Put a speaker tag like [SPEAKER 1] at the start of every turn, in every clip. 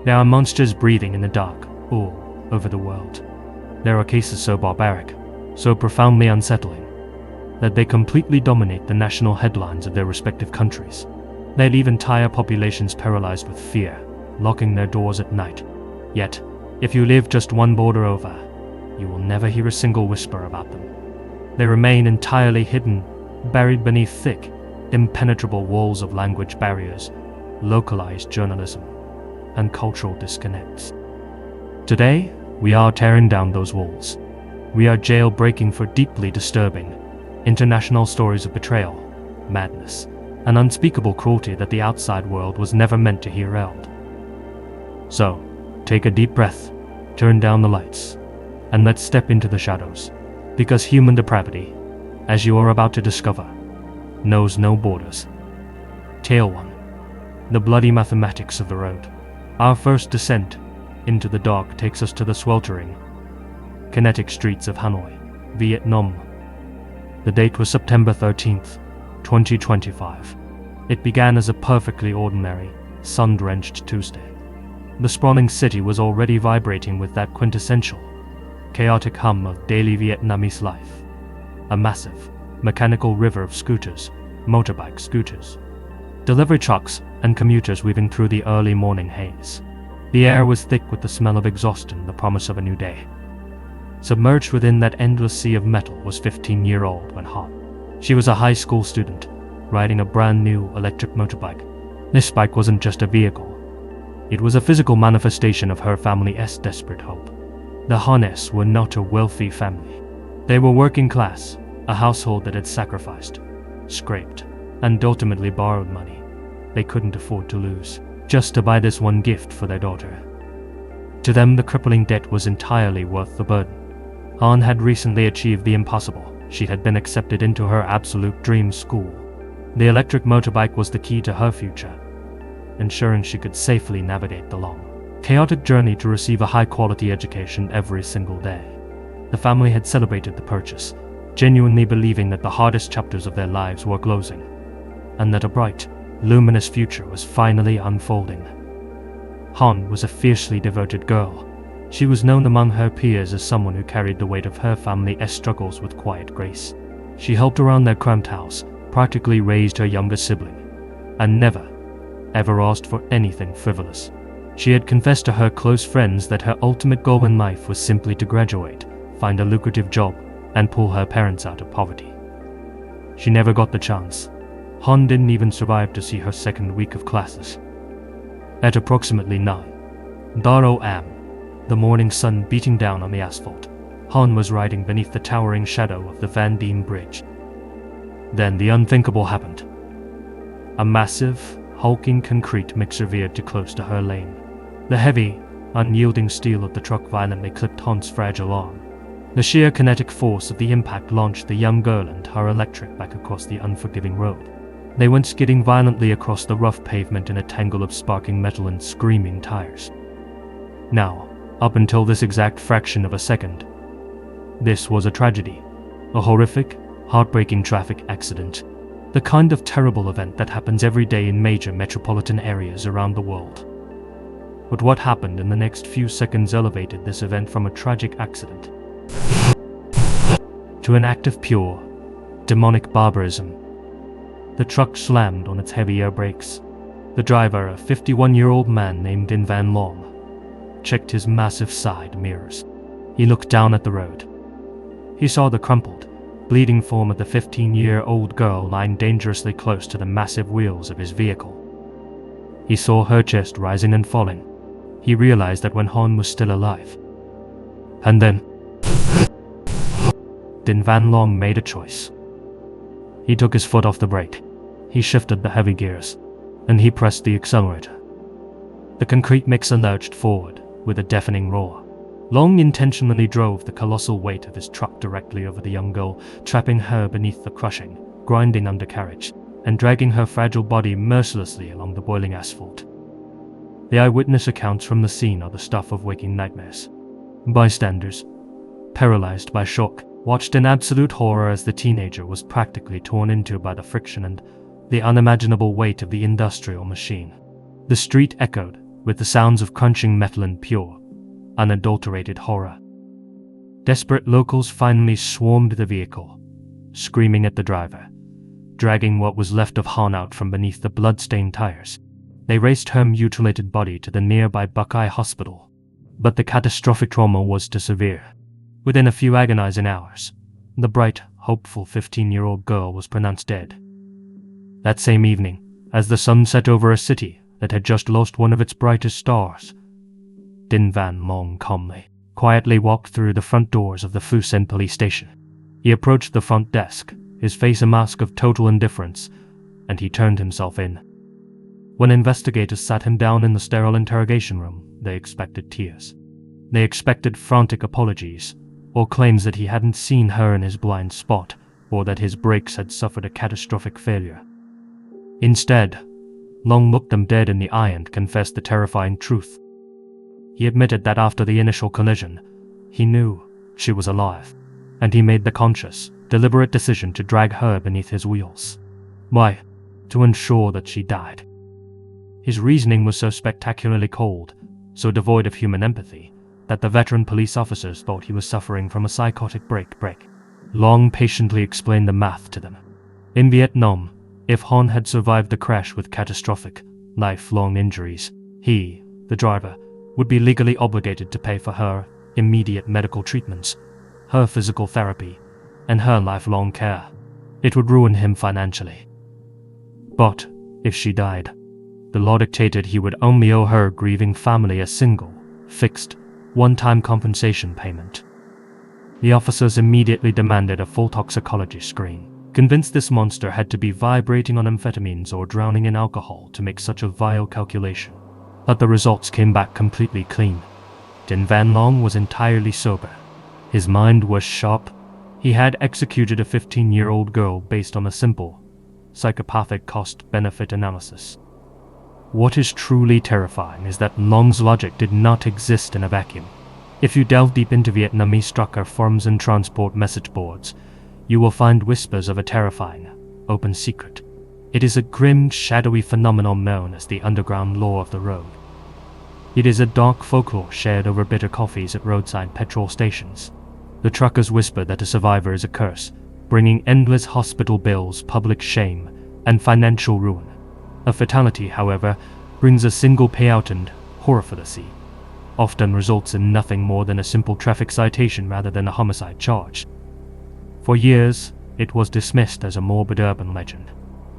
[SPEAKER 1] There are monsters breathing in the dark all over the world. There are cases so barbaric, so profoundly unsettling, that they completely dominate the national headlines of their respective countries. They leave entire populations paralyzed with fear, locking their doors at night. Yet, if you live just one border over, you will never hear a single whisper about them. They remain entirely hidden, buried beneath thick, impenetrable walls of language barriers, localized journalism, and cultural disconnects. Today, we are tearing down those walls. We are jailbreaking for deeply disturbing, international stories of betrayal, madness, and unspeakable cruelty that the outside world was never meant to hear held. So, take a deep breath, turn down the lights, and let's step into the shadows, because human depravity, as you are about to discover, knows no borders. Tale 1. The bloody mathematics of the road. Our first descent into the dark takes us to the sweltering, kinetic streets of Hanoi, Vietnam. The date was September 13th, 2025. It began as a perfectly ordinary, sun-drenched Tuesday. The sprawling city was already vibrating with that quintessential, chaotic hum of daily Vietnamese life. A massive, mechanical river of scooters, motorbike scooters, delivery trucks, and commuters weaving through the early morning haze. The air was thick with the smell of exhaust and the promise of a new day. Submerged within that endless sea of metal was 15-year-old when Han. She was a high school student, riding a brand new electric motorbike. This bike wasn't just a vehicle. It was a physical manifestation of her family's desperate hope. The Hanes were not a wealthy family. They were working class, a household that had sacrificed, scraped, and ultimately borrowed money they couldn't afford to lose, just to buy this one gift for their daughter. To them, the crippling debt was entirely worth the burden. Han had recently achieved the impossible. She had been accepted into her absolute dream school. The electric motorbike was the key to her future, ensuring she could safely navigate the long, chaotic journey to receive a high-quality education every single day. The family had celebrated the purchase, genuinely believing that the hardest chapters of their lives were closing, and that a bright, luminous future was finally unfolding. Han was a fiercely devoted girl. She was known among her peers as someone who carried the weight of her family's struggles with quiet grace. She helped around their cramped house, practically raised her younger sibling, and never, ever asked for anything frivolous. She had confessed to her close friends that her ultimate goal in life was simply to graduate, find a lucrative job, and pull her parents out of poverty. She never got the chance. Han didn't even survive to see her second week of classes. At approximately 9 a.m., the morning sun beating down on the asphalt, Han was riding beneath the towering shadow of the Van Diem Bridge. Then the unthinkable happened. A massive, hulking concrete mixer veered too close to her lane. The heavy, unyielding steel of the truck violently clipped Han's fragile arm. The sheer kinetic force of the impact launched the young girl and her electric back across the unforgiving road. They went skidding violently across the rough pavement in a tangle of sparking metal and screaming tires. Now, up until this exact fraction of a second, this was a tragedy. A horrific, heartbreaking traffic accident. The kind of terrible event that happens every day in major metropolitan areas around the world. But what happened in the next few seconds elevated this event from a tragic accident to an act of pure, demonic barbarism. The truck slammed on its heavy air brakes. The driver, a 51-year-old man named Din Van Long, checked his massive side mirrors. He looked down at the road. He saw the crumpled, bleeding form of the 15-year-old girl lying dangerously close to the massive wheels of his vehicle. He saw her chest rising and falling. He realized that when Han was still alive. And then Din Van Long made a choice. He took his foot off the brake. He shifted the heavy gears, and he pressed the accelerator. The concrete mixer lurched forward with a deafening roar. Long intentionally drove the colossal weight of his truck directly over the young girl, trapping her beneath the crushing, grinding undercarriage, and dragging her fragile body mercilessly along the boiling asphalt. The eyewitness accounts from the scene are the stuff of waking nightmares. Bystanders, paralyzed by shock, watched in absolute horror as the teenager was practically torn into by the friction and the unimaginable weight of the industrial machine. The street echoed with the sounds of crunching metal and pure, unadulterated horror. Desperate locals finally swarmed the vehicle, screaming at the driver, dragging what was left of Han out from beneath the blood-stained tires. They raced her mutilated body to the nearby Buckeye Hospital, but the catastrophic trauma was too severe. Within a few agonizing hours, the bright, hopeful 15-year-old girl was pronounced dead. That same evening, as the sun set over a city that had just lost one of its brightest stars, Din Van Long quietly walked through the front doors of the Phu Sen police station. He approached the front desk, his face a mask of total indifference, and he turned himself in. When investigators sat him down in the sterile interrogation room, they expected tears. They expected frantic apologies, or claims that he hadn't seen her in his blind spot, or that his brakes had suffered a catastrophic failure. Instead, Long looked them dead in the eye and confessed the terrifying truth. He admitted that after the initial collision, he knew she was alive, and he made the conscious, deliberate decision to drag her beneath his wheels. Why? To ensure that she died. His reasoning was so spectacularly cold, so devoid of human empathy, that the veteran police officers thought he was suffering from a psychotic break. Long patiently explained the math to them. In Vietnam, if Han had survived the crash with catastrophic, lifelong injuries, he, the driver, would be legally obligated to pay for her immediate medical treatments, her physical therapy, and her lifelong care. It would ruin him financially. But if she died, the law dictated he would only owe her grieving family a single, fixed, one-time compensation payment. The officers immediately demanded a full toxicology screen, convinced this monster had to be vibrating on amphetamines or drowning in alcohol to make such a vile calculation. But the results came back completely clean. Din Van Long was entirely sober. His mind was sharp. He had executed a 15-year-old girl based on a simple, psychopathic cost-benefit analysis. What is truly terrifying is that Long's logic did not exist in a vacuum. If you delve deep into Vietnamese trucker forums and transport message boards, you will find whispers of a terrifying, open secret. It is a grim, shadowy phenomenon known as the underground law of the road. It is a dark folklore shared over bitter coffees at roadside petrol stations. The truckers whisper that a survivor is a curse, bringing endless hospital bills, public shame, and financial ruin. A fatality, however, brings a single payout and horrificacy, often results in nothing more than a simple traffic citation rather than a homicide charge. For years, it was dismissed as a morbid urban legend.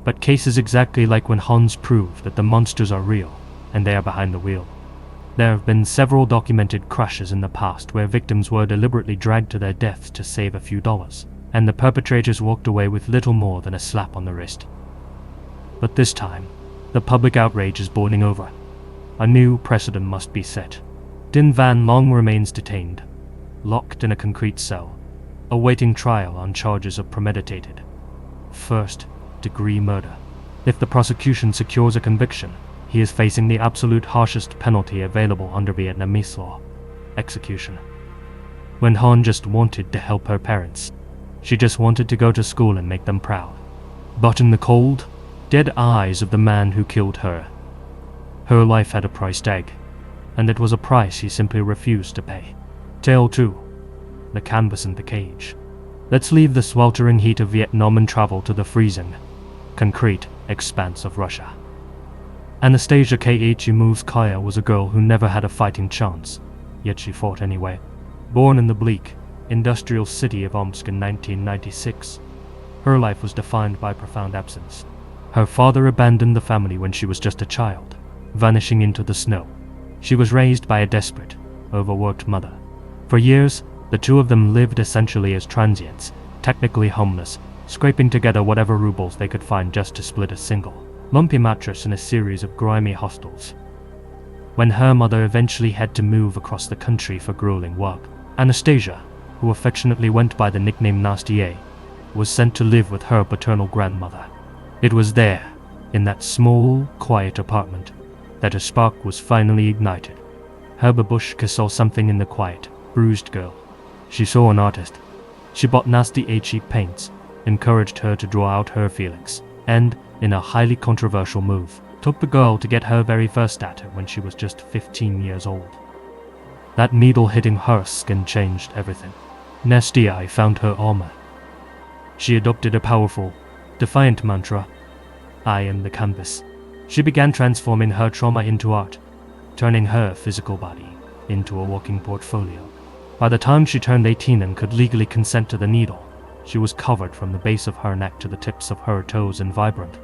[SPEAKER 1] But cases exactly like when Hans proved that the monsters are real, and they are behind the wheel. There have been several documented crashes in the past where victims were deliberately dragged to their deaths to save a few dollars, and the perpetrators walked away with little more than a slap on the wrist. But this time, the public outrage is boiling over. A new precedent must be set. Din Van Long remains detained, locked in a concrete cell, awaiting trial on charges of premeditated, first-degree murder. If the prosecution secures a conviction, he is facing the absolute harshest penalty available under Vietnamese law: execution. When Han just wanted to help her parents. She just wanted to go to school and make them proud. But in the cold, dead eyes of the man who killed her, her life had a price tag, and it was a price he simply refused to pay. Tale 2. The Canvas and the Cage. Let's leave the sweltering heat of Vietnam and travel to the freezing, concrete expanse of Russia. Anastasia Khmuzkaya was a girl who never had a fighting chance, yet she fought anyway. Born in the bleak, industrial city of Omsk in 1996, her life was defined by profound absence. Her father abandoned the family when she was just a child, vanishing into the snow. She was raised by a desperate, overworked mother. For years, the two of them lived essentially as transients, technically homeless, scraping together whatever rubles they could find just to split a single, lumpy mattress in a series of grimy hostels. When her mother eventually had to move across the country for grueling work, Anastasia, who affectionately went by the nickname Nasty A, was sent to live with her paternal grandmother. It was there, in that small, quiet apartment, that a spark was finally ignited. Herba Bushka saw something in the quiet, bruised girl. She saw an artist. She bought Nasty A cheap paints, encouraged her to draw out her feelings, and, in a highly controversial move, took the girl to get her very first tattoo when she was just 15 years old. That needle hitting her skin changed everything. Nasty Eye found her armor. She adopted a powerful, defiant mantra, "I am the canvas." She began transforming her trauma into art, turning her physical body into a walking portfolio. By the time she turned 18 and could legally consent to the needle, she was covered from the base of her neck to the tips of her toes in vibrant,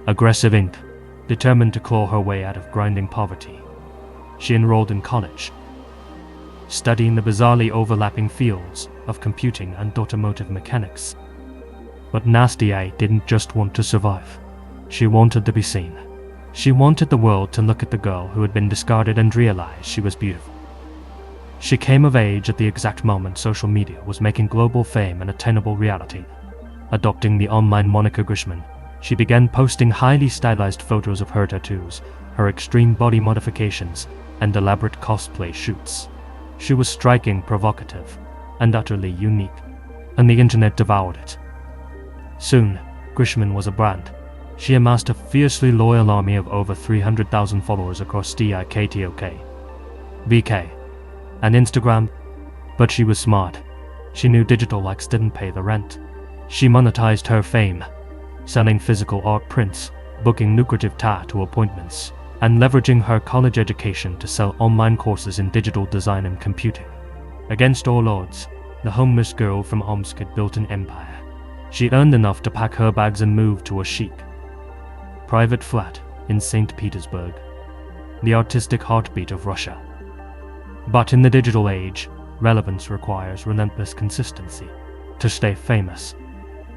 [SPEAKER 1] aggressive ink, determined to claw her way out of grinding poverty. She enrolled in college, studying the bizarrely overlapping fields of computing and automotive mechanics. But Nasty Eye didn't just want to survive. She wanted to be seen. She wanted the world to look at the girl who had been discarded and realize she was beautiful. She came of age at the exact moment social media was making global fame an attainable reality. Adopting the online moniker Grishman, she began posting highly stylized photos of her tattoos, her extreme body modifications, and elaborate cosplay shoots. She was striking, provocative, and utterly unique, and the internet devoured it. Soon, Grishman was a brand. She amassed a fiercely loyal army of over 300,000 followers across TikTok, VK, and Instagram. But she was smart. She knew digital likes didn't pay the rent. She monetized her fame, selling physical art prints, booking lucrative tattoo appointments, and leveraging her college education to sell online courses in digital design and computing. Against all odds, the homeless girl from Omsk had built an empire. She earned enough to pack her bags and move to a chic, private flat in St. Petersburg, the artistic heartbeat of Russia. But in the digital age, relevance requires relentless consistency. To stay famous,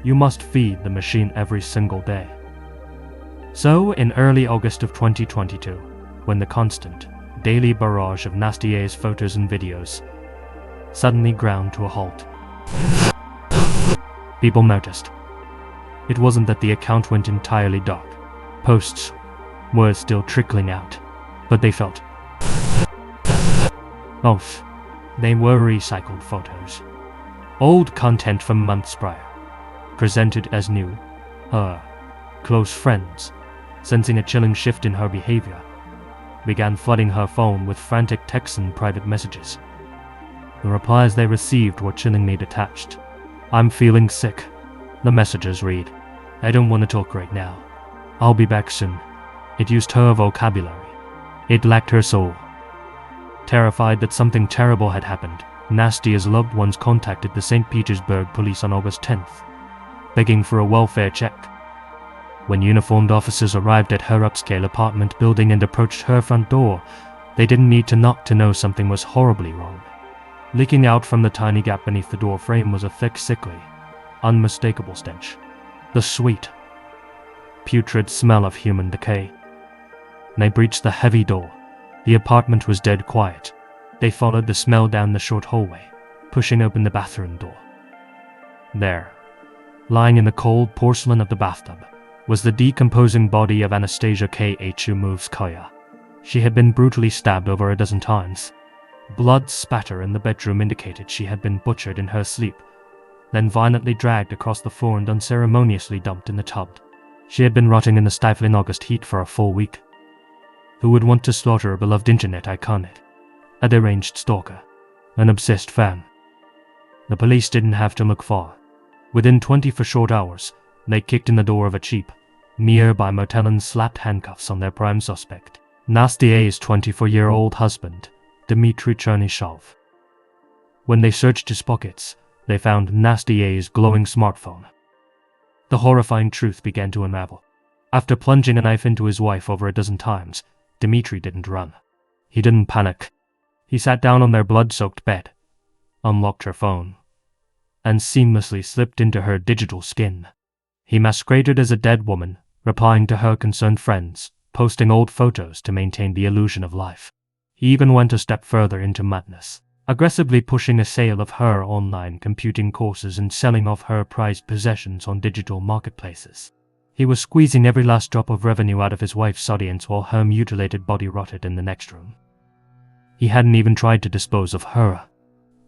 [SPEAKER 1] you must feed the machine every single day. So, in early August of 2022, when the constant, daily barrage of Nasty A's photos and videos suddenly ground to a halt, people noticed. It wasn't that the account went entirely dark. Posts were still trickling out, but they felt off. They were recycled photos. Old content from months prior, presented as new. Her close friends, sensing a chilling shift in her behavior, began flooding her phone with frantic texts and private messages. The replies they received were chillingly detached. "I'm feeling sick," the messages read. "I don't want to talk right now. I'll be back soon." It used her vocabulary. It lacked her soul. Terrified that something terrible had happened, Nasty's loved ones contacted the St. Petersburg police on August 10th, begging for a welfare check. When uniformed officers arrived at her upscale apartment building and approached her front door, they didn't need to knock to know something was horribly wrong. Leaking out from the tiny gap beneath the door frame was a thick, sickly, unmistakable stench. The sweet, putrid smell of human decay. They breached the heavy door. The apartment was dead quiet. They followed the smell down the short hallway, pushing open the bathroom door. There, lying in the cold porcelain of the bathtub, was the decomposing body of Anastasia K. Chumovskaya. She had been brutally stabbed over a dozen times. Blood spatter in the bedroom indicated she had been butchered in her sleep, then violently dragged across the floor and unceremoniously dumped in the tub. She had been rotting in the stifling August heat for a full week. Who would want to slaughter a beloved internet iconic? A deranged stalker, an obsessed fan. The police didn't have to look far. Within 24 short hours, they kicked in the door of a cheap, nearby motel and slapped handcuffs on their prime suspect, Nasty A's 24-year-old husband, Dmitry Chernyshov. When they searched his pockets, they found Nasty A's glowing smartphone. The horrifying truth began to unravel. After plunging a knife into his wife over a dozen times, Dmitry didn't run. He didn't panic. He sat down on their blood-soaked bed, unlocked her phone, and seamlessly slipped into her digital skin. He masqueraded as a dead woman, replying to her concerned friends, posting old photos to maintain the illusion of life. He even went a step further into madness, aggressively pushing a sale of her online computing courses and selling off her prized possessions on digital marketplaces. He was squeezing every last drop of revenue out of his wife's audience while her mutilated body rotted in the next room. He hadn't even tried to dispose of her.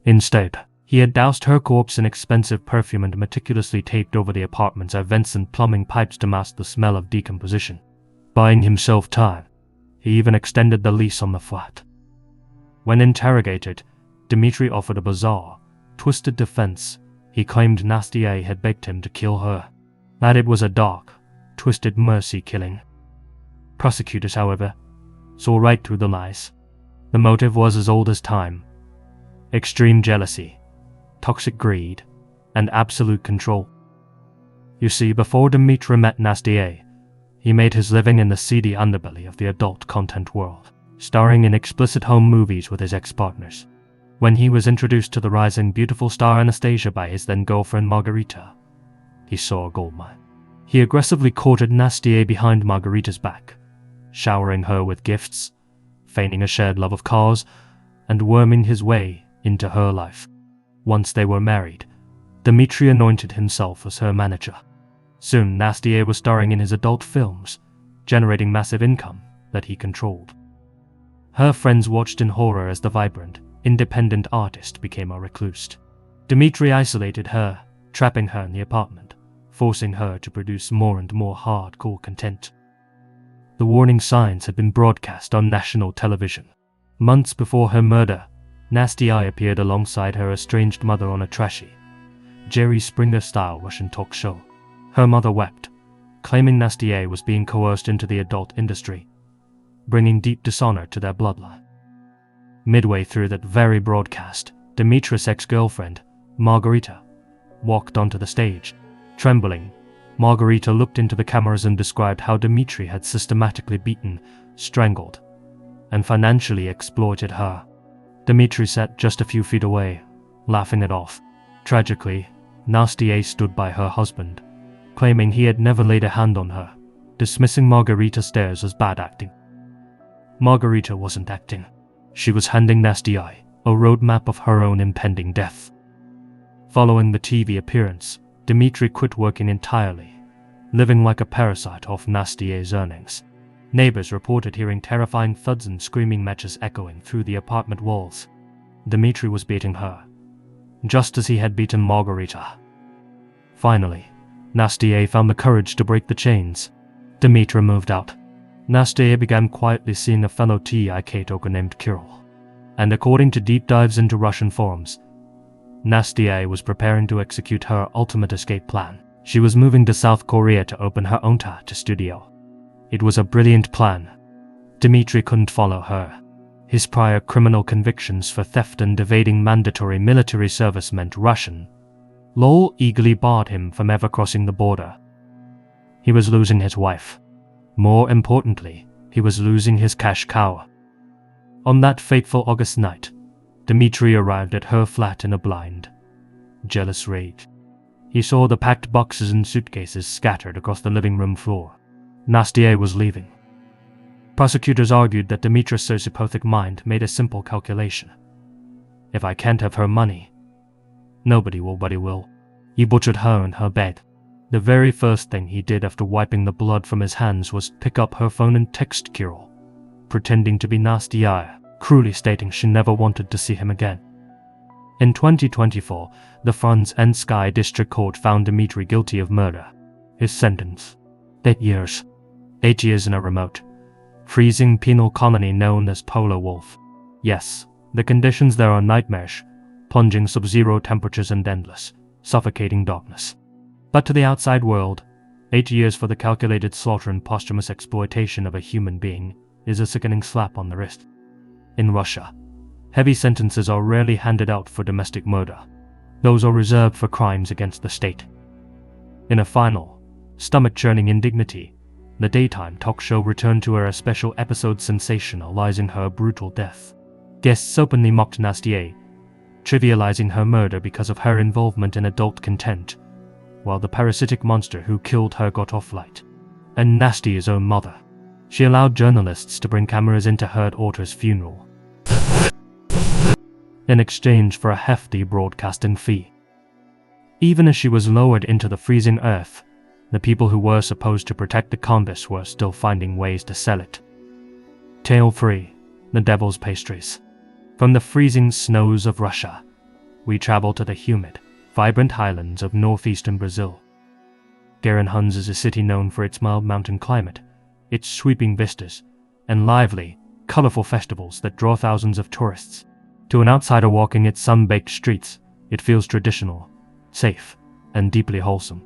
[SPEAKER 1] Instead, he had doused her corpse in expensive perfume and meticulously taped over the apartment's vents and plumbing pipes to mask the smell of decomposition. buying himself time. He even extended the lease on the flat. When interrogated, Dmitry offered a bizarre, twisted defense. He claimed Nasty A had begged him to kill her, that it was a dark, twisted mercy killing. Prosecutors, however, saw right through the lies. The motive was as old as time: extreme jealousy, toxic greed, and absolute control. You see, before Dmitry met Nasty A, he made his living in the seedy underbelly of the adult content world, starring in explicit home movies with his ex-partners. When he was introduced to the rising beautiful star Anastasia by his then-girlfriend Margarita, he saw a goldmine. He aggressively courted Nasty A behind Margarita's back, showering her with gifts, feigning a shared love of cars, and worming his way into her life. Once they were married, Dmitry anointed himself as her manager. Soon, Nasty A was starring in his adult films, generating massive income that he controlled. Her friends watched in horror as the vibrant, independent artist became a recluse. Dmitry isolated her, trapping her in the apartment, forcing her to produce more and more hardcore content. The warning signs had been broadcast on national television. Months before her murder, Nasty A appeared alongside her estranged mother on a trashy, Jerry Springer-style Russian talk show. Her mother wept, claiming Nasty A was being coerced into the adult industry, bringing deep dishonor to their bloodline. Midway through that very broadcast, Dmitry's ex-girlfriend, Margarita, walked onto the stage. Trembling, Margarita looked into the cameras and described how Dmitry had systematically beaten, strangled, and financially exploited her. Dmitry sat just a few feet away, laughing it off. Tragically, Nasty A stood by her husband, claiming he had never laid a hand on her, dismissing Margarita's stares as bad acting. Margarita wasn't acting. She was handing Nasty A a roadmap of her own impending death. Following the TV appearance, Dmitry quit working entirely, living like a parasite off Nasty A's earnings. Neighbors reported hearing terrifying thuds and screaming matches echoing through the apartment walls. Dmitry was beating her, just as he had beaten Margarita. Finally, Nasty A found the courage to break the chains. Dmitry moved out. Nasty A began quietly seeing a fellow TIK toker named Kirill, and according to deep dives into Russian forums, Nasty A was preparing to execute her ultimate escape plan. She was moving to South Korea to open her own tattoo studio. It was a brilliant plan. Dmitry couldn't follow her. His prior criminal convictions for theft and evading mandatory military service meant Russian law eagerly barred him from ever crossing the border. He was losing his wife. More importantly, he was losing his cash cow. On that fateful August night, Dmitry arrived at her flat in a blind, jealous rage. He saw the packed boxes and suitcases scattered across the living room floor. Nasty A was leaving. Prosecutors argued that Dmitry's sociopathic mind made a simple calculation. If I can't have her money, nobody will. He butchered her in her bed. The very first thing he did after wiping the blood from his hands was pick up her phone and text Kirill, pretending to be Nasty A, cruelly stating she never wanted to see him again. In 2024, the Franz-Sky District Court found Dmitry guilty of murder. His sentence: 8 years. 8 years in a remote, freezing penal colony known as Polar Wolf. Yes, the conditions there are nightmarish, plunging sub-zero temperatures and endless, suffocating darkness. But to the outside world, 8 years for the calculated slaughter and posthumous exploitation of a human being is a sickening slap on the wrist. In Russia, heavy sentences are rarely handed out for domestic murder. Those are reserved for crimes against the state. In a final, stomach-churning indignity, the daytime talk show returned to her a special episode sensationalizing her brutal death. Guests openly mocked Nasty A, trivializing her murder because of her involvement in adult content, while the parasitic monster who killed her got off light. And Nasty's own mother. She allowed journalists to bring cameras into her daughter's funeral, in exchange for a hefty broadcasting fee. Even as she was lowered into the freezing earth, the people who were supposed to protect the canvas were still finding ways to sell it. Tale 3: The Devil's Pastries. From the freezing snows of Russia, we travel to the humid, vibrant highlands of northeastern Brazil. Garanhuns is a city known for its mild mountain climate, its sweeping vistas, and lively, colorful festivals that draw thousands of tourists. To an outsider walking its sun-baked streets, it feels traditional, safe, and deeply wholesome.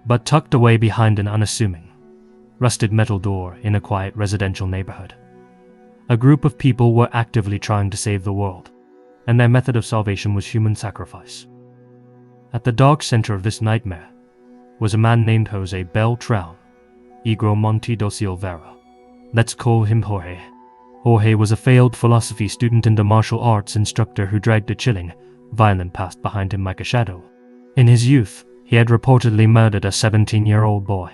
[SPEAKER 1] But tucked away behind an unassuming, rusted metal door in a quiet residential neighborhood, a group of people were actively trying to save the world, and their method of salvation was human sacrifice. At the dark center of this nightmare was a man named Jose Beltran Igro Monte do Silveira. Let's call him Jorge. Jorge was a failed philosophy student and a martial arts instructor who dragged a chilling, violent past behind him like a shadow. In his youth, he had reportedly murdered a 17-year-old boy,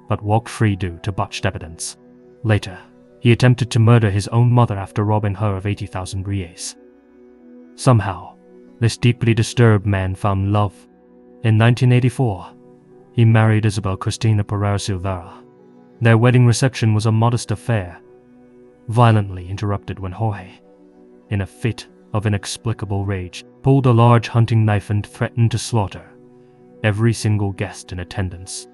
[SPEAKER 1] but walked free due to botched evidence. Later, he attempted to murder his own mother after robbing her of 80,000 reais. Somehow, this deeply disturbed man found love. In 1984, he married Isabel Cristina Pereira Silveira. Their wedding reception was a modest affair, violently interrupted when Jorge, in a fit of inexplicable rage, pulled a large hunting knife and threatened to slaughter every single guest in attendance.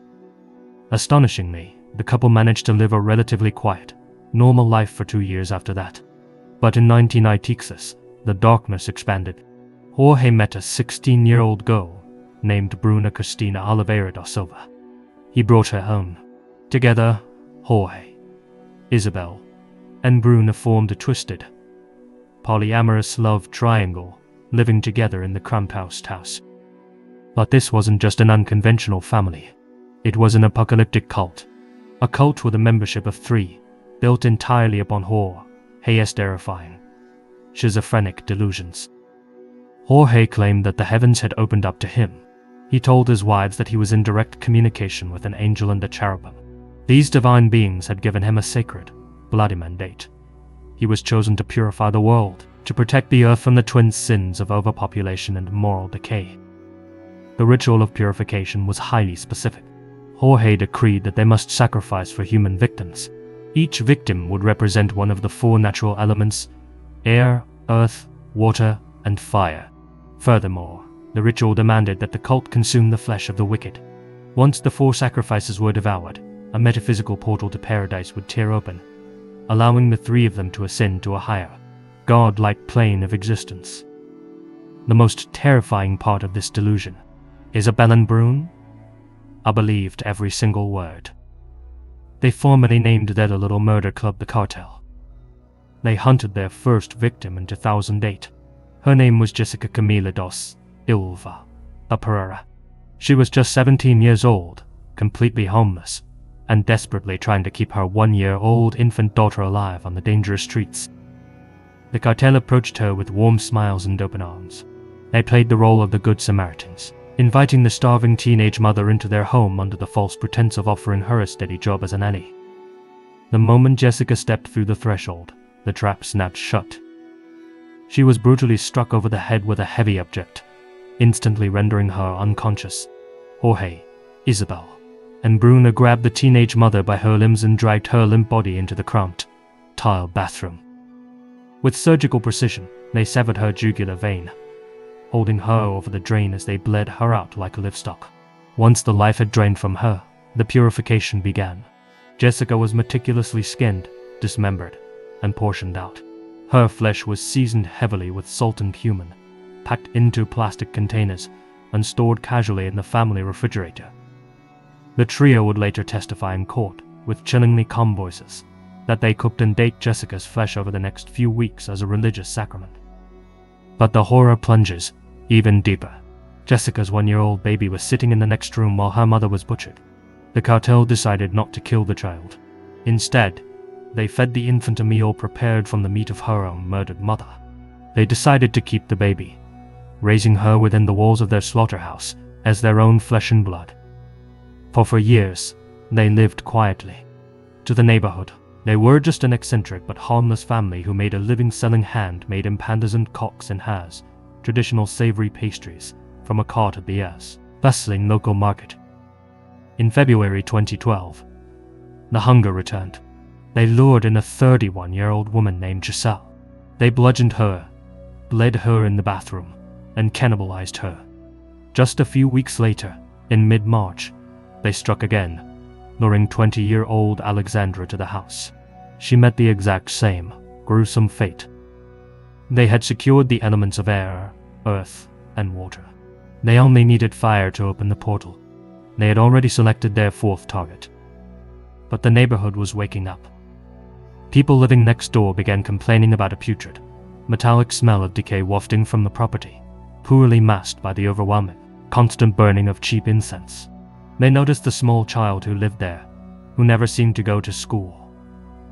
[SPEAKER 1] Astonishingly, the couple managed to live a relatively quiet, normal life for 2 years after that. But in 1996, the darkness expanded. Jorge met a 16-year-old girl named Bruna Cristina Oliveira da Silva. He brought her home. Together, Jorge, Isabel, and Bruna formed a twisted, polyamorous love triangle, living together in the cramped house. But this wasn't just an unconventional family. It was an apocalyptic cult. A cult with a membership of 3, built entirely upon Jorge's terrifying, schizophrenic delusions. Jorge claimed that the heavens had opened up to him. He told his wives that he was in direct communication with an angel and a cherubim. These divine beings had given him a sacred, bloody mandate. He was chosen to purify the world, to protect the earth from the twin sins of overpopulation and moral decay. The ritual of purification was highly specific. Jorge decreed that they must sacrifice for human victims. Each victim would represent one of the 4 natural elements: air, earth, water, and fire. Furthermore, the ritual demanded that the cult consume the flesh of the wicked. Once the 4 sacrifices were devoured, a metaphysical portal to paradise would tear open, allowing the 3 of them to ascend to a higher, god-like plane of existence. The most terrifying part of this delusion, Isabel and Brune, I believed every single word. They formally named their little murder club the Cartel. They hunted their first victim in 2008. Her name was Jessica Camila dos Silva Pereira. She was just 17 years old, completely homeless, and desperately trying to keep her 1-year-old infant daughter alive on the dangerous streets. The cartel approached her with warm smiles and open arms. They played the role of the Good Samaritans, inviting the starving teenage mother into their home under the false pretense of offering her a steady job as a nanny. The moment Jessica stepped through the threshold, the trap snapped shut. She was brutally struck over the head with a heavy object, instantly rendering her unconscious. Jorge, Isabel, and Bruna grabbed the teenage mother by her limbs and dragged her limp body into the cramped, tiled bathroom. With surgical precision, they severed her jugular vein, holding her over the drain as they bled her out like a livestock. Once the life had drained from her, the purification began. Jessica was meticulously skinned, dismembered, and portioned out. Her flesh was seasoned heavily with salt and cumin, packed into plastic containers, and stored casually in the family refrigerator. The trio would later testify in court, with chillingly calm voices, that they cooked and baked Jessica's flesh over the next few weeks as a religious sacrament. But the horror plunges even deeper. Jessica's 1-year-old baby was sitting in the next room while her mother was butchered. The cartel decided not to kill the child. Instead, they fed the infant a meal prepared from the meat of her own murdered mother. They decided to keep the baby, raising her within the walls of their slaughterhouse as their own flesh and blood. For years, they lived quietly. To the neighborhood, they were just an eccentric but harmless family who made a living selling hand-made empadas and cocks and has, traditional savory pastries, from a cart at the bustling local market. In February 2012, the hunger returned. They lured in a 31-year-old woman named Giselle. They bludgeoned her, bled her in the bathroom, and cannibalized her. Just a few weeks later, in mid-March, they struck again, luring 20-year-old Alexandra to the house. She met the exact same gruesome fate. They had secured the elements of air, earth, and water. They only needed fire to open the portal. They had already selected their fourth target. But the neighborhood was waking up. People living next door began complaining about a putrid, metallic smell of decay wafting from the property, poorly masked by the overwhelming, constant burning of cheap incense. They noticed the small child who lived there, who never seemed to go to school,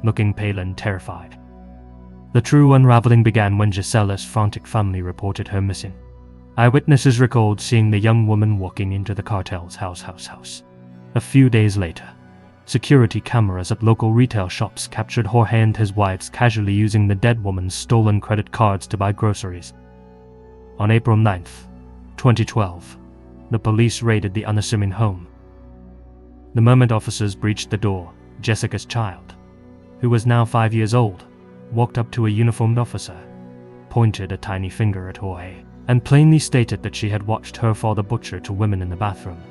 [SPEAKER 1] looking pale and terrified. The true unraveling began when Gisella's frantic family reported her missing. Eyewitnesses recalled seeing the young woman walking into the cartel's house. A few days later, security cameras at local retail shops captured Jorge and his wives casually using the dead woman's stolen credit cards to buy groceries. On April 9th, 2012, the police raided the unassuming home. The moment officers breached the door, Jessica's child, who was now 5 years old, walked up to a uniformed officer, pointed a tiny finger at Jorge, and plainly stated that she had watched her father butcher two women in the bathroom.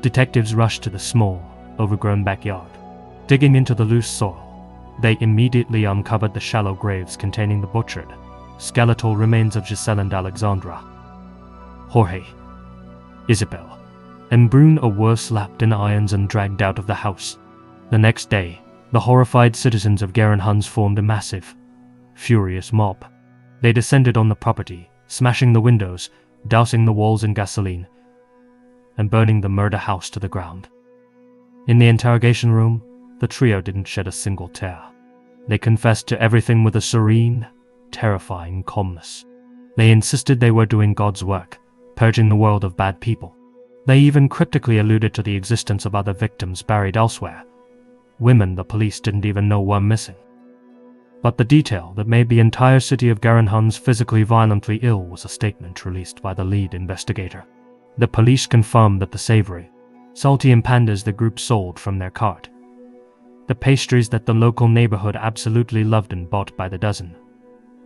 [SPEAKER 1] Detectives rushed to the small, overgrown backyard. Digging into the loose soil, they immediately uncovered the shallow graves containing the butchered, skeletal remains of Giselle and Alexandra. Jorge, Isabel, and Brune were slapped in irons and dragged out of the house. The next day, the horrified citizens of Garenhans formed a massive, furious mob. They descended on the property, smashing the windows, dousing the walls in gasoline, and burning the murder house to the ground. In the interrogation room, the trio didn't shed a single tear. They confessed to everything with a serene, terrifying calmness. They insisted they were doing God's work, purging the world of bad people. They even cryptically alluded to the existence of other victims buried elsewhere, women the police didn't even know were missing. But the detail that made the entire city of Garenhans physically violently ill was a statement released by the lead investigator. The police confirmed that the savory, salty pandas the group sold from their cart, the pastries that the local neighborhood absolutely loved and bought by the dozen,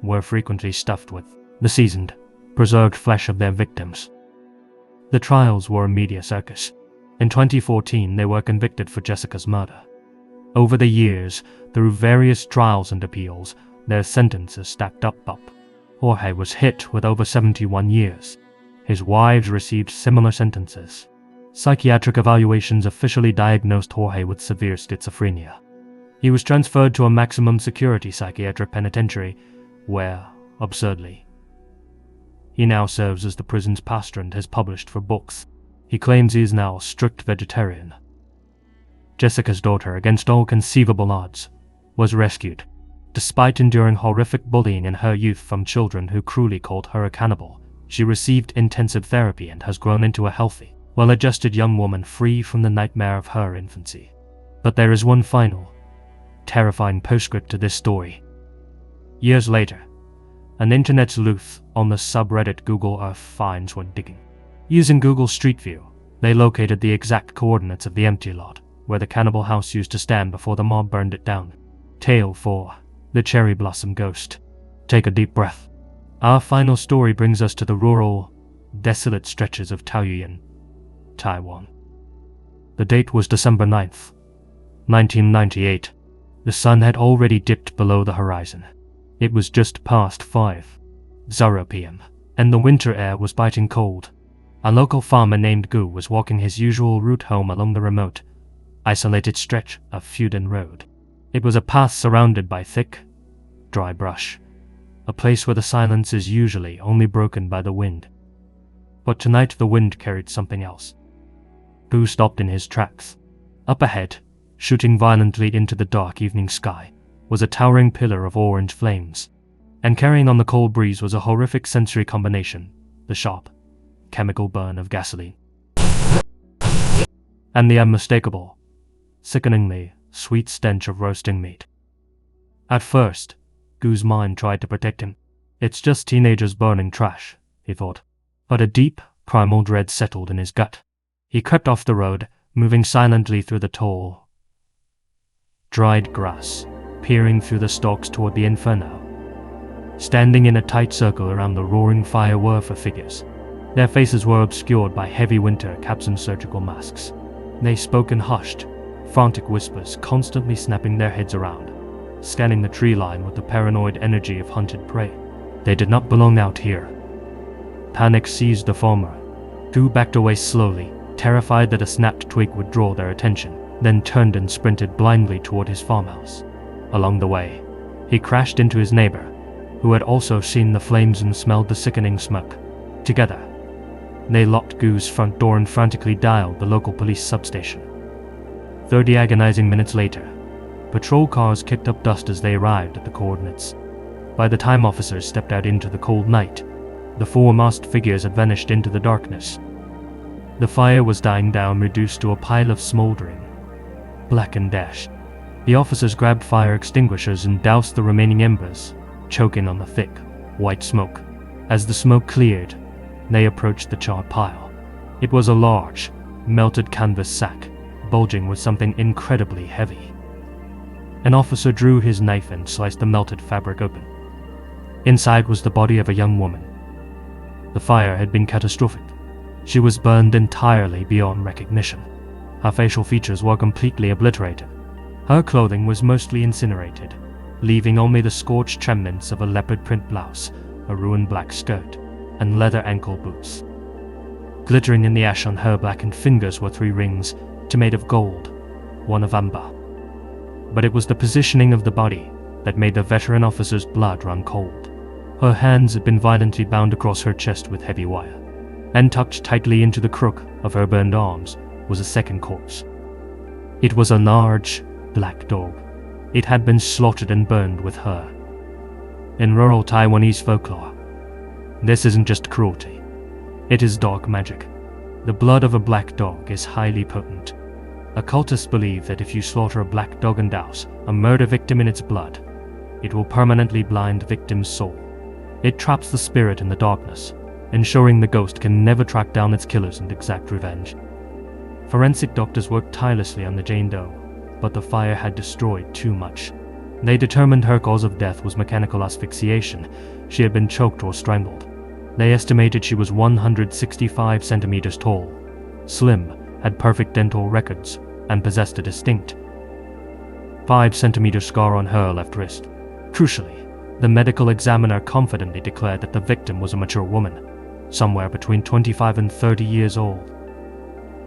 [SPEAKER 1] were frequently stuffed with the seasoned, preserved flesh of their victims. The trials were a media circus. In 2014, they were convicted for Jessica's murder. Over the years, through various trials and appeals, their sentences stacked up. Jorge was hit with over 71 years. His wives received similar sentences. Psychiatric evaluations officially diagnosed Jorge with severe schizophrenia. He was transferred to a maximum security psychiatric penitentiary, where, absurdly, he now serves as the prison's pastor and has published for books. He claims he is now a strict vegetarian. Jessica's daughter, against all conceivable odds, was rescued, despite enduring horrific bullying in her youth from children who cruelly called her a cannibal. She received intensive therapy and has grown into a healthy, well-adjusted young woman free from the nightmare of her infancy. But there is one final, terrifying postscript to this story. Years later, an internet sleuth on the subreddit Google Earth finds when digging. Using Google Street View, they located the exact coordinates of the empty lot where the cannibal house used to stand before the mob burned it down. Tale 4. The Cherry Blossom Ghost. Take a deep breath. Our final story brings us to the rural, desolate stretches of Taoyuan, Taiwan. The date was December 9th, 1998. The sun had already dipped below the horizon. It was just past 5:00 p.m., and the winter air was biting cold. A local farmer named Gu was walking his usual route home along the remote, isolated stretch of Feuden Road. It was a path surrounded by thick, dry brush, a place where the silence is usually only broken by the wind. But tonight the wind carried something else. Gu stopped in his tracks. Up ahead, shooting violently into the dark evening sky, was a towering pillar of orange flames, and carrying on the cold breeze was a horrific sensory combination, the sharp, chemical burn of gasoline, and the unmistakable, sickeningly sweet stench of roasting meat. At first, Gu's mind tried to protect him. It's just teenagers burning trash, he thought, but a deep, primal dread settled in his gut. He crept off the road, moving silently through the tall, dried grass, peering through the stalks toward the inferno. Standing in a tight circle around the roaring fire were 4 figures. Their faces were obscured by heavy winter caps and surgical masks. They spoke in hushed, frantic whispers constantly snapping their heads around, scanning the tree line with the paranoid energy of hunted prey. They did not belong out here. Panic seized the farmer, who backed away slowly, terrified that a snapped twig would draw their attention, then turned and sprinted blindly toward his farmhouse. Along the way, he crashed into his neighbor, who had also seen the flames and smelled the sickening smoke. Together, they locked Goo's front door and frantically dialed the local police substation. 30 agonizing minutes later, patrol cars kicked up dust as they arrived at the coordinates. By the time officers stepped out into the cold night, the four masked figures had vanished into the darkness. The fire was dying down, reduced to a pile of smoldering, blackened ash. The officers grabbed fire extinguishers and doused the remaining embers, choking on the thick, white smoke. As the smoke cleared, they approached the charred pile. It was a large, melted canvas sack, bulging with something incredibly heavy. An officer drew his knife and sliced the melted fabric open. Inside was the body of a young woman. The fire had been catastrophic. She was burned entirely beyond recognition. Her facial features were completely obliterated. Her clothing was mostly incinerated, leaving only the scorched remnants of a leopard print blouse, a ruined black skirt, and leather ankle boots. Glittering in the ash on her blackened fingers were 3 rings, two made of gold, one of amber. But it was the positioning of the body that made the veteran officer's blood run cold. Her hands had been violently bound across her chest with heavy wire, and tucked tightly into the crook of her burned arms was a second corpse. It was a large, black dog. It had been slaughtered and burned with her. In rural Taiwanese folklore, this isn't just cruelty. It is dark magic. The blood of a black dog is highly potent. Occultists believe that if you slaughter a black dog and douse a murder victim in its blood, it will permanently blind the victim's soul. It traps the spirit in the darkness, ensuring the ghost can never track down its killers and exact revenge. Forensic doctors worked tirelessly on the Jane Doe, but the fire had destroyed too much. They determined her cause of death was mechanical asphyxiation. She had been choked or strangled. They estimated she was 165 centimeters tall, slim, had perfect dental records, and possessed a distinct 5-centimeter scar on her left wrist. Crucially, the medical examiner confidently declared that the victim was a mature woman, somewhere between 25 and 30 years old.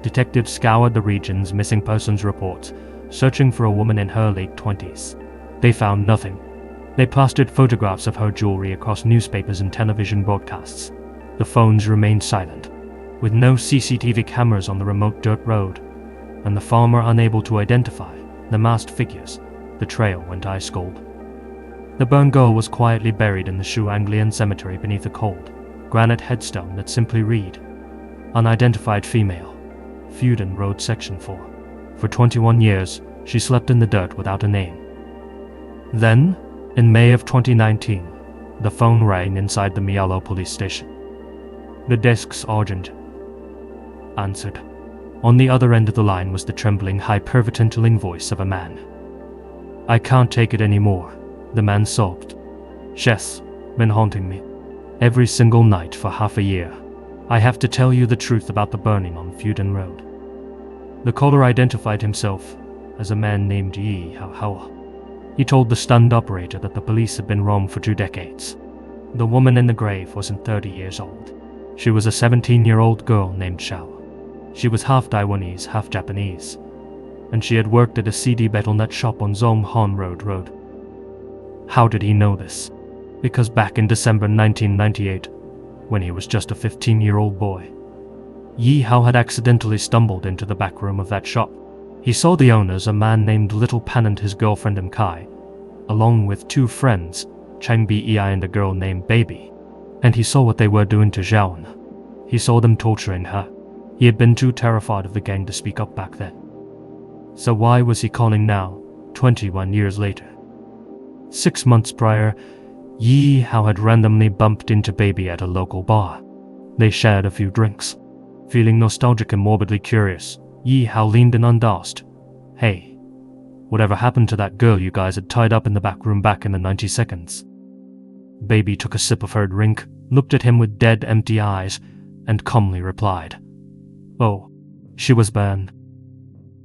[SPEAKER 1] Detectives scoured the region's missing persons reports, searching for a woman in her late 20s. They found nothing. They plastered photographs of her jewelry across newspapers and television broadcasts. The phones remained silent, with no CCTV cameras on the remote dirt road, and the farmer unable to identify the masked figures. The trail went ice cold. The burned girl was quietly buried in the Shu Anglian cemetery beneath a cold, granite headstone that simply read, "Unidentified female, Feuden Road Section 4. For 21 years, she slept in the dirt without a name." Then, in May of 2019, the phone rang inside the Mialo police station. The desk's sergeant answered. On the other end of the line was the trembling, hyperventilating voice of a man. "I can't take it anymore," the man sobbed. "She's been haunting me every single night for half a year. I have to tell you the truth about the burning on Feuden Road." The caller identified himself as a man named Yi Hao. He told the stunned operator that the police had been wrong for 2 decades. The woman in the grave wasn't 30 years old. She was a 17-year-old girl named Xiao. She was half Taiwanese, half Japanese, and she had worked at a seedy betel nut shop on Zhonghan Road. How did he know this? Because back in December 1998, when he was just a 15-year-old boy, Yi Hao had accidentally stumbled into the back room of that shop. He saw the owners, a man named Little Pan and his girlfriend Kai, along with 2 friends, Changbi Ei and a girl named Baby, and he saw what they were doing to Zhaoan. He saw them torturing her. He had been too terrified of the gang to speak up back then. So why was he calling now, 21 years later? 6 months prior, Yi Hao had randomly bumped into Baby at a local bar. They shared a few drinks. Feeling nostalgic and morbidly curious, Yi Hao leaned in and asked, "Hey, whatever happened to that girl you guys had tied up in the back room back in the 90s?" Baby took a sip of her drink, looked at him with dead, empty eyes, and calmly replied, "Oh, she was burned."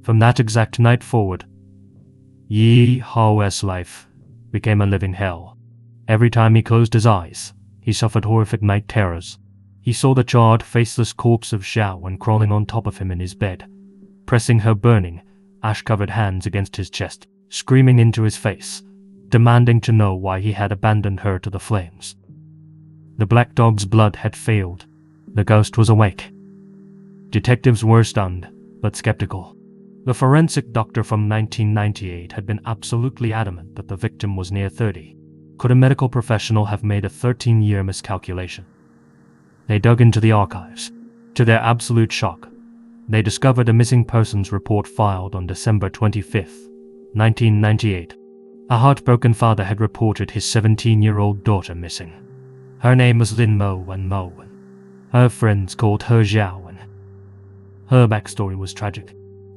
[SPEAKER 1] From that exact night forward, Yi Hao's life became a living hell. Every time he closed his eyes, he suffered horrific night terrors. He saw the charred, faceless corpse of Xiao Wen crawling on top of him in his bed, pressing her burning, ash-covered hands against his chest, screaming into his face, demanding to know why he had abandoned her to the flames. The black dog's blood had failed. The ghost was awake. Detectives were stunned, but skeptical. The forensic doctor from 1998 had been absolutely adamant that the victim was near 30. Could a medical professional have made a 13-year miscalculation? They dug into the archives. To their absolute shock, they discovered a missing persons report filed on December 25, 1998. A heartbroken father had reported his 17-year-old daughter missing. Her name was Lin Mo. Her friends called her Xiao Wen. Her backstory was tragic.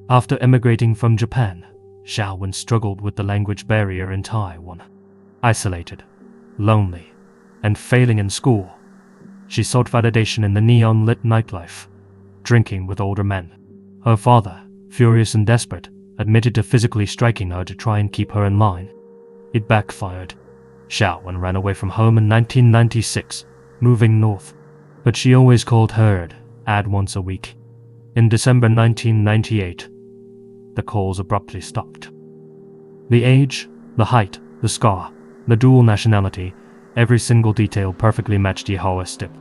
[SPEAKER 1] After emigrating from Japan, Xiao Wen struggled with the language barrier in Taiwan. Isolated, lonely, and failing in school, she sought validation in the neon-lit nightlife, drinking with older men. Her father, furious and desperate, admitted to physically striking her to try and keep her in line. It backfired. Xiao Wen ran away from home in 1996, moving north, but she always called her Ad once a week. In December 1998, the calls abruptly stopped. The age, the height, the scar, the dual nationality, every single detail perfectly matched Yehoa's step.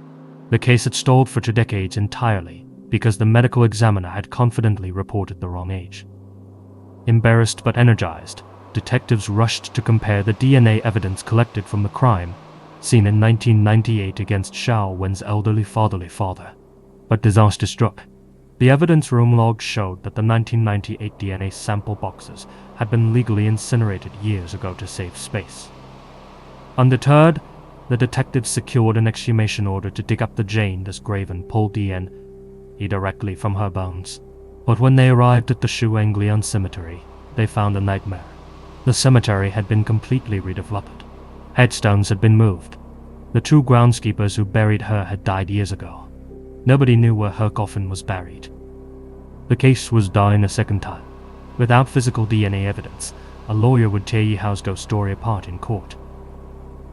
[SPEAKER 1] The case had stalled for 2 decades entirely because the medical examiner had confidently reported the wrong age. Embarrassed but energized, detectives rushed to compare the DNA evidence collected from the crime seen in 1998 against Xiao Wen's elderly fatherly father. But disaster struck. The evidence room logs showed that the 1998 DNA sample boxes had been legally incinerated years ago to save space. Undeterred, the detectives secured an exhumation order to dig up the Jane's grave and pull DNA directly from her bones. But when they arrived at the Shuanglian cemetery, they found a nightmare. The cemetery had been completely redeveloped. Headstones had been moved. The 2 groundskeepers who buried her had died years ago. Nobody knew where her coffin was buried. The case was dying a second time. Without physical DNA evidence, a lawyer would tear Yihao's ghost story apart in court.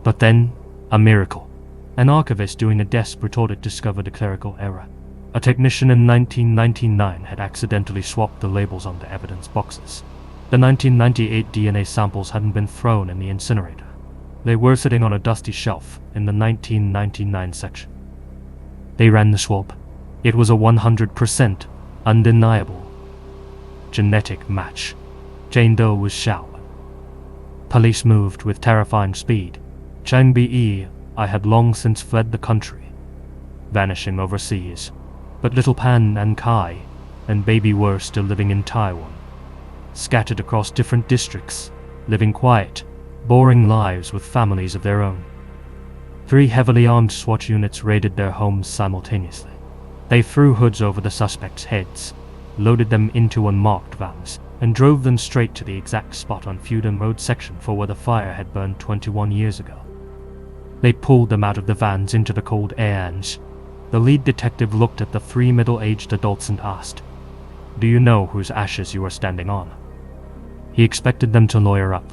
[SPEAKER 1] But then, a miracle. An archivist doing a desperate audit discovered a clerical error. A technician in 1999 had accidentally swapped the labels on the evidence boxes. The 1998 DNA samples hadn't been thrown in the incinerator. They were sitting on a dusty shelf in the 1999 section. They ran the swab. It was a 100% undeniable genetic match. Jane Doe was Xiao Wen. Police moved with terrifying speed. Chang Bi I had long since fled the country, vanishing overseas. But little Pan and Kai and Baby were still living in Taiwan, scattered across different districts, living quiet, boring lives with families of their own. 3 heavily armed SWAT units raided their homes simultaneously. They threw hoods over the suspects' heads, loaded them into unmarked vans, and drove them straight to the exact spot on Feudon Road section for where the fire had burned 21 years ago. They pulled them out of the vans into the cold air and the lead detective looked at the 3 middle-aged adults and asked, "Do you know whose ashes you are standing on?" He expected them to lawyer up.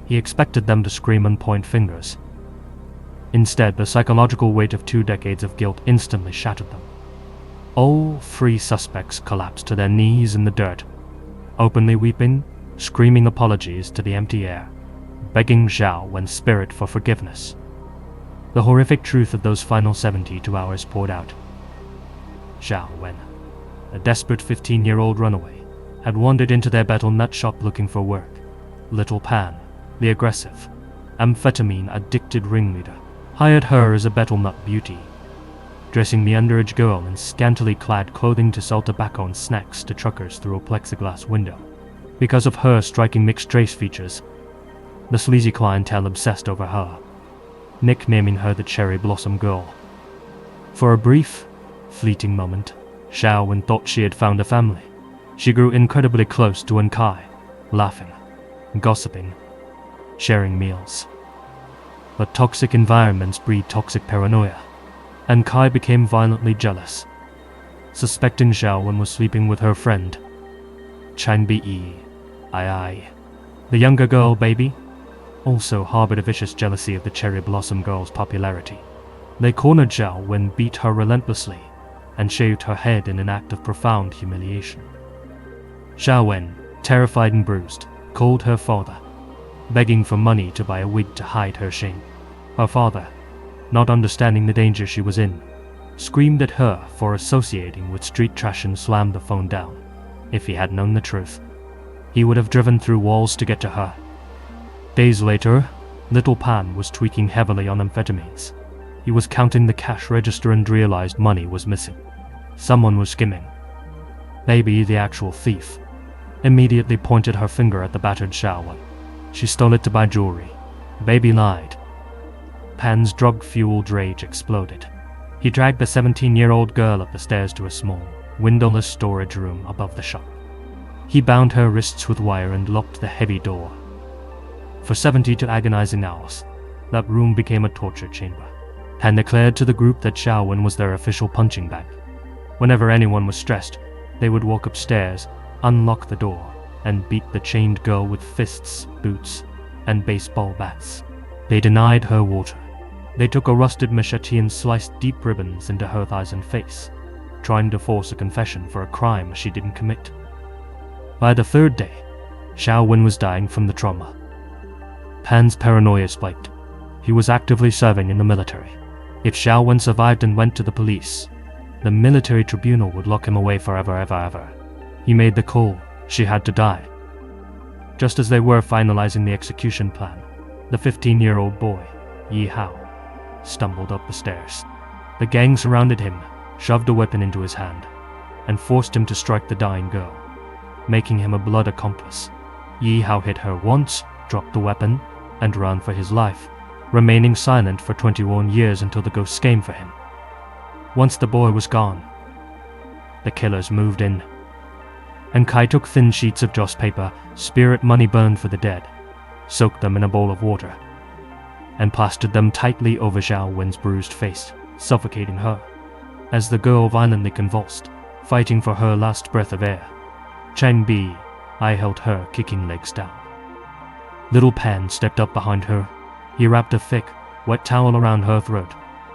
[SPEAKER 1] He expected them to scream and point fingers. Instead, the psychological weight of 2 decades of guilt instantly shattered them. All 3 suspects collapsed to their knees in the dirt, openly weeping, screaming apologies to the empty air, begging Xiao Wen's spirit for forgiveness. The horrific truth of those final 72 hours poured out. Xiao Wen, a desperate 15-year-old runaway, had wandered into their battle nut shop looking for work. Little Pan, the aggressive, amphetamine-addicted ringleader, hired her as a battle nut beauty, dressing the underage girl in scantily clad clothing to sell tobacco and snacks to truckers through a plexiglass window. Because of her striking mixed race features, the sleazy clientele obsessed over her, nicknaming her the Cherry Blossom Girl. For a brief, fleeting moment, Xiao Wen thought she had found a family. She grew incredibly close to Kai, laughing, gossiping, sharing meals. But toxic environments breed toxic paranoia, and Kai became violently jealous. Suspecting Xiao Wen was sleeping with her friend, Chan Be. Aye. The younger girl, baby, also harbored a vicious jealousy of the Cherry Blossom Girl's popularity. They cornered Xiao Wen, beat her relentlessly, and shaved her head in an act of profound humiliation. Xiao Wen, terrified and bruised, called her father, begging for money to buy a wig to hide her shame. Her father, not understanding the danger she was in, screamed at her for associating with street trash and slammed the phone down. If he had known the truth, he would have driven through walls to get to her. Days later, little Pan was tweaking heavily on amphetamines. He was counting the cash register and realized money was missing. Someone was skimming. Baby, the actual thief, immediately pointed her finger at the battered Xiao Wen. She stole it to buy jewelry. Baby lied. Pan's drug-fueled rage exploded. He dragged the 17-year-old girl up the stairs to a small, windowless storage room above the shop. He bound her wrists with wire and locked the heavy door. For 72 agonizing hours, that room became a torture chamber. Pan declared to the group that Xiao Wen was their official punching bag. Whenever anyone was stressed, they would walk upstairs, unlock the door, and beat the chained girl with fists, boots, and baseball bats. They denied her water. They took a rusted machete and sliced deep ribbons into her thighs and face, trying to force a confession for a crime she didn't commit. By the third day, Xiao Wen was dying from the trauma. Pan's paranoia spiked. He was actively serving in the military. If Xiao Wen survived and went to the police, the military tribunal would lock him away forever, ever. He made the call. She had to die. Just as they were finalizing the execution plan, the 15-year-old boy, Yi Hao, stumbled up the stairs. The gang surrounded him, shoved a weapon into his hand, and forced him to strike the dying girl, making him a blood accomplice. Yi Hao hit her once, dropped the weapon, and ran for his life, remaining silent for 21 years until the ghosts came for him. Once the boy was gone, the killers moved in. And Kai took thin sheets of joss paper, spirit money burned for the dead, soaked them in a bowl of water, and plastered them tightly over Xiao Wen's bruised face, suffocating her. As the girl violently convulsed, fighting for her last breath of air, Chang Bi, I held her kicking legs down. Little Pan stepped up behind her. He wrapped a thick, wet towel around her throat,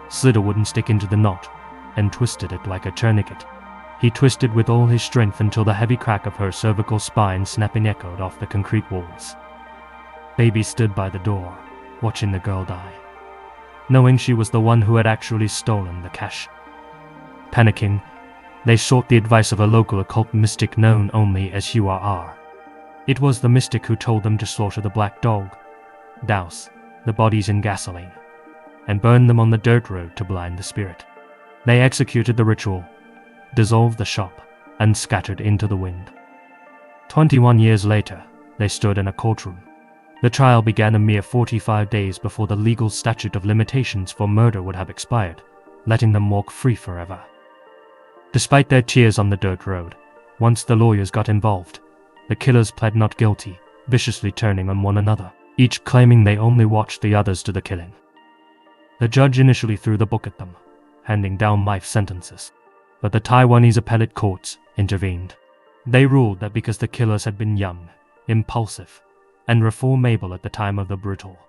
[SPEAKER 1] slid a wooden stick into the knot, and twisted it like a tourniquet. He twisted with all his strength until the heavy crack of her cervical spine snapping echoed off the concrete walls. Baby stood by the door, watching the girl die, knowing she was the one who had actually stolen the cash. Panicking, they sought the advice of a local occult mystic known only as Hua. It was the mystic who told them to slaughter the black dog, douse the bodies in gasoline, and burn them on the dirt road to blind the spirit. They executed the ritual, dissolved the shop, and scattered into the wind. 21 years later, they stood in a courtroom. The trial began a mere 45 days before the legal statute of limitations for murder would have expired, letting them walk free forever. Despite their tears on the dirt road, once the lawyers got involved, the killers pled not guilty, viciously turning on one another, each claiming they only watched the others do the killing. The judge initially threw the book at them, handing down life sentences, but the Taiwanese appellate courts intervened. They ruled that because the killers had been young, impulsive, and reformable at the time of the brutal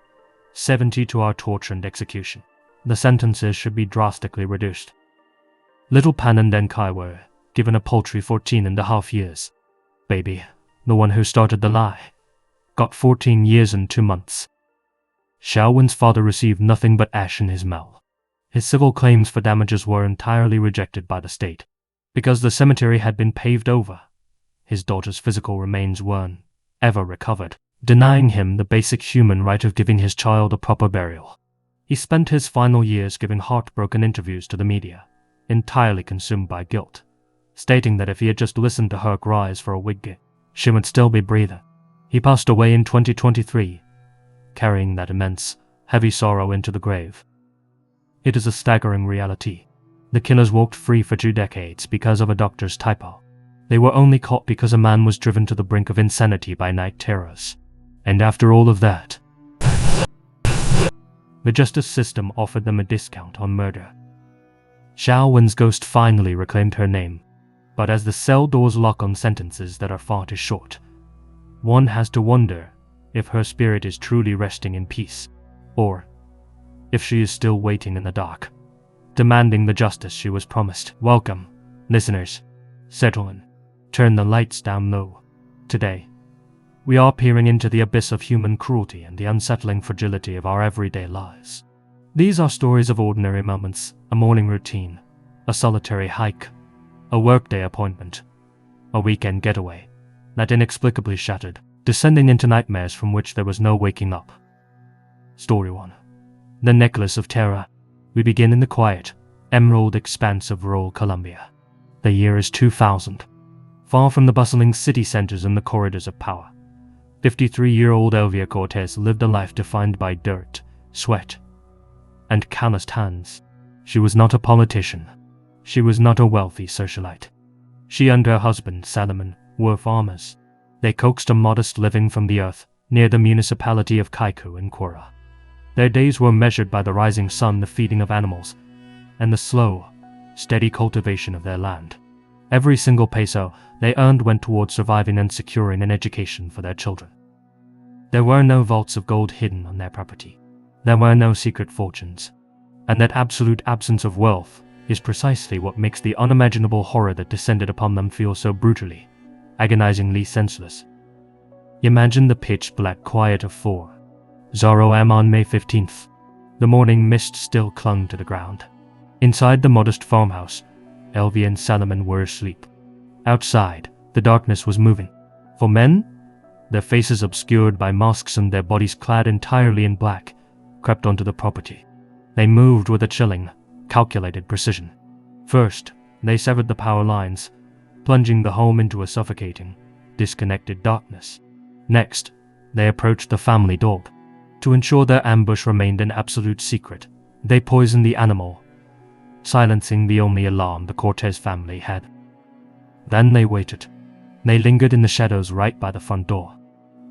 [SPEAKER 1] 72-hour torture and execution, the sentences should be drastically reduced. Little Pan and then Kai were given a paltry 14.5 years. Baby, the one who started the lie, got 14 years and 2 months. Xiao Wen's father received nothing but ash in his mouth. His civil claims for damages were entirely rejected by the state. Because the cemetery had been paved over, his daughter's physical remains weren't ever recovered, denying him the basic human right of giving his child a proper burial. He spent his final years giving heartbroken interviews to the media, entirely consumed by guilt, stating that if he had just listened to her cries for a wig, she would still be breathing. He passed away in 2023, carrying that immense, heavy sorrow into the grave. It is a staggering reality. The killers walked free for 2 decades because of a doctor's typo. They were only caught because a man was driven to the brink of insanity by night terrors. And after all of that, the justice system offered them a discount on murder. Xiao Wen's ghost finally reclaimed her name, But as the cell doors lock on sentences that are far too short, one has to wonder if her spirit is truly resting in peace, or if she is still waiting in the dark, demanding the justice she was promised. Welcome, listeners. Settle in. Turn the lights down low. Today, we are peering into the abyss of human cruelty and the unsettling fragility of our everyday lives. These are stories of ordinary moments, a morning routine, a solitary hike, a workday appointment, a weekend getaway that inexplicably shattered, descending into nightmares from which there was no waking up. Story 1. The Necklace of Terror. We begin in the quiet, emerald expanse of rural Colombia. The year is 2000. Far from the bustling city centers and the corridors of power, 53-year-old Elvia Cortez lived a life defined by dirt, sweat, and calloused hands. She was not a politician. She was not a wealthy socialite. She and her husband, Salomon, were farmers. They coaxed a modest living from the earth near the municipality of Kaiku in Quora. Their days were measured by the rising sun, the feeding of animals, and the slow, steady cultivation of their land. Every single peso they earned went towards surviving and securing an education for their children. There were no vaults of gold hidden on their property. There were no secret fortunes. And that absolute absence of wealth is precisely what makes the unimaginable horror that descended upon them feel so brutally, agonizingly senseless. Imagine the pitch-black quiet of 4:00 am on May 15th. The morning mist still clung to the ground. Inside the modest farmhouse, Elvia and Salomon were asleep. Outside, the darkness was moving. For men, their faces obscured by masks and their bodies clad entirely in black, crept onto the property. They moved with a chilling, calculated precision. First, they severed the power lines, plunging the home into a suffocating, disconnected darkness. Next, they approached the family dog. To ensure their ambush remained an absolute secret, they poisoned the animal, silencing the only alarm the Cortez family had. Then they waited. They lingered in the shadows right by the front door.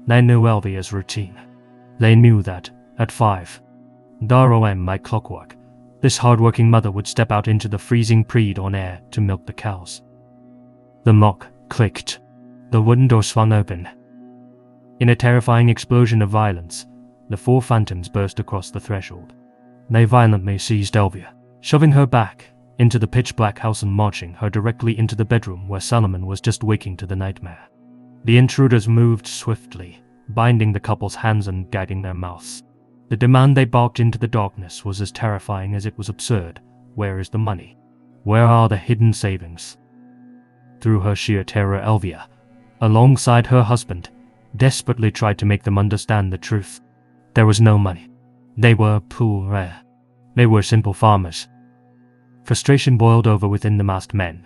[SPEAKER 1] They knew Elvia's routine. They knew that, at 5:00 am like clockwork, this hard-working mother would step out into the freezing pre-dawn air to milk the cows. The lock clicked. The wooden door swung open. In a terrifying explosion of violence, the 4 phantoms burst across the threshold. They violently seized Elvia, shoving her back into the pitch-black house and marching her directly into the bedroom where Salomon was just waking to the nightmare. The intruders moved swiftly, binding the couple's hands and gagging their mouths. The demand they barked into the darkness was as terrifying as it was absurd. Where is the money? Where are the hidden savings? Through her sheer terror, Elvia, alongside her husband, desperately tried to make them understand the truth. There was no money. They were poor. They were simple farmers. Frustration boiled over within the masked men.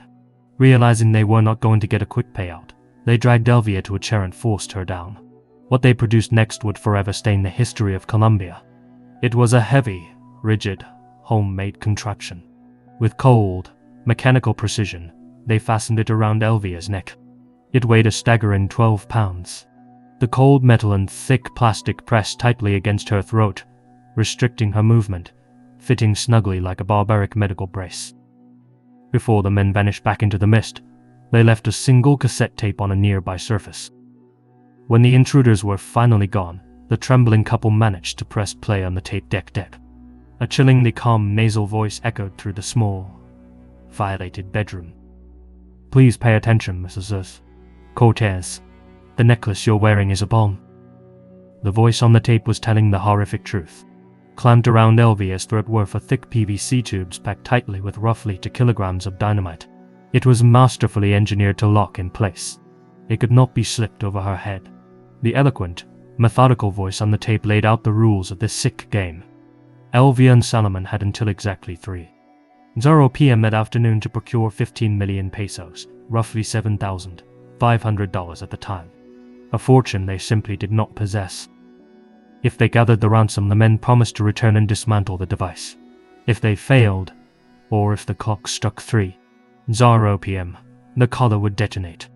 [SPEAKER 1] Realizing they were not going to get a quick payout, they dragged Elvia to a chair and forced her down. What they produced next would forever stain the history of Colombia. It was a heavy, rigid, homemade contraption. With cold, mechanical precision, they fastened it around Elvia's neck. It weighed a staggering 12 pounds. The cold metal and thick plastic pressed tightly against her throat, restricting her movement, fitting snugly like a barbaric medical brace. Before the men vanished back into the mist, they left a single cassette tape on a nearby surface. When the intruders were finally gone, the trembling couple managed to press play on the tape deck. A chillingly calm nasal voice echoed through the small, violated bedroom. "Please pay attention, Mrs. Cortez. The necklace you're wearing is a bomb." The voice on the tape was telling the horrific truth. Clamped around Elvia's throat were 4 thick PVC tubes packed tightly with roughly 2 kilograms of dynamite. It was masterfully engineered to lock in place. It could not be slipped over her head. The eloquent, methodical voice on the tape laid out the rules of this sick game. Elvia and Salomon had until exactly 3:00 p.m. that afternoon to procure 15 million pesos, roughly $7,500 at the time. A fortune they simply did not possess. If they gathered the ransom, the men promised to return and dismantle the device. If they failed, or if the clock struck 3:00 p.m., the collar would detonate.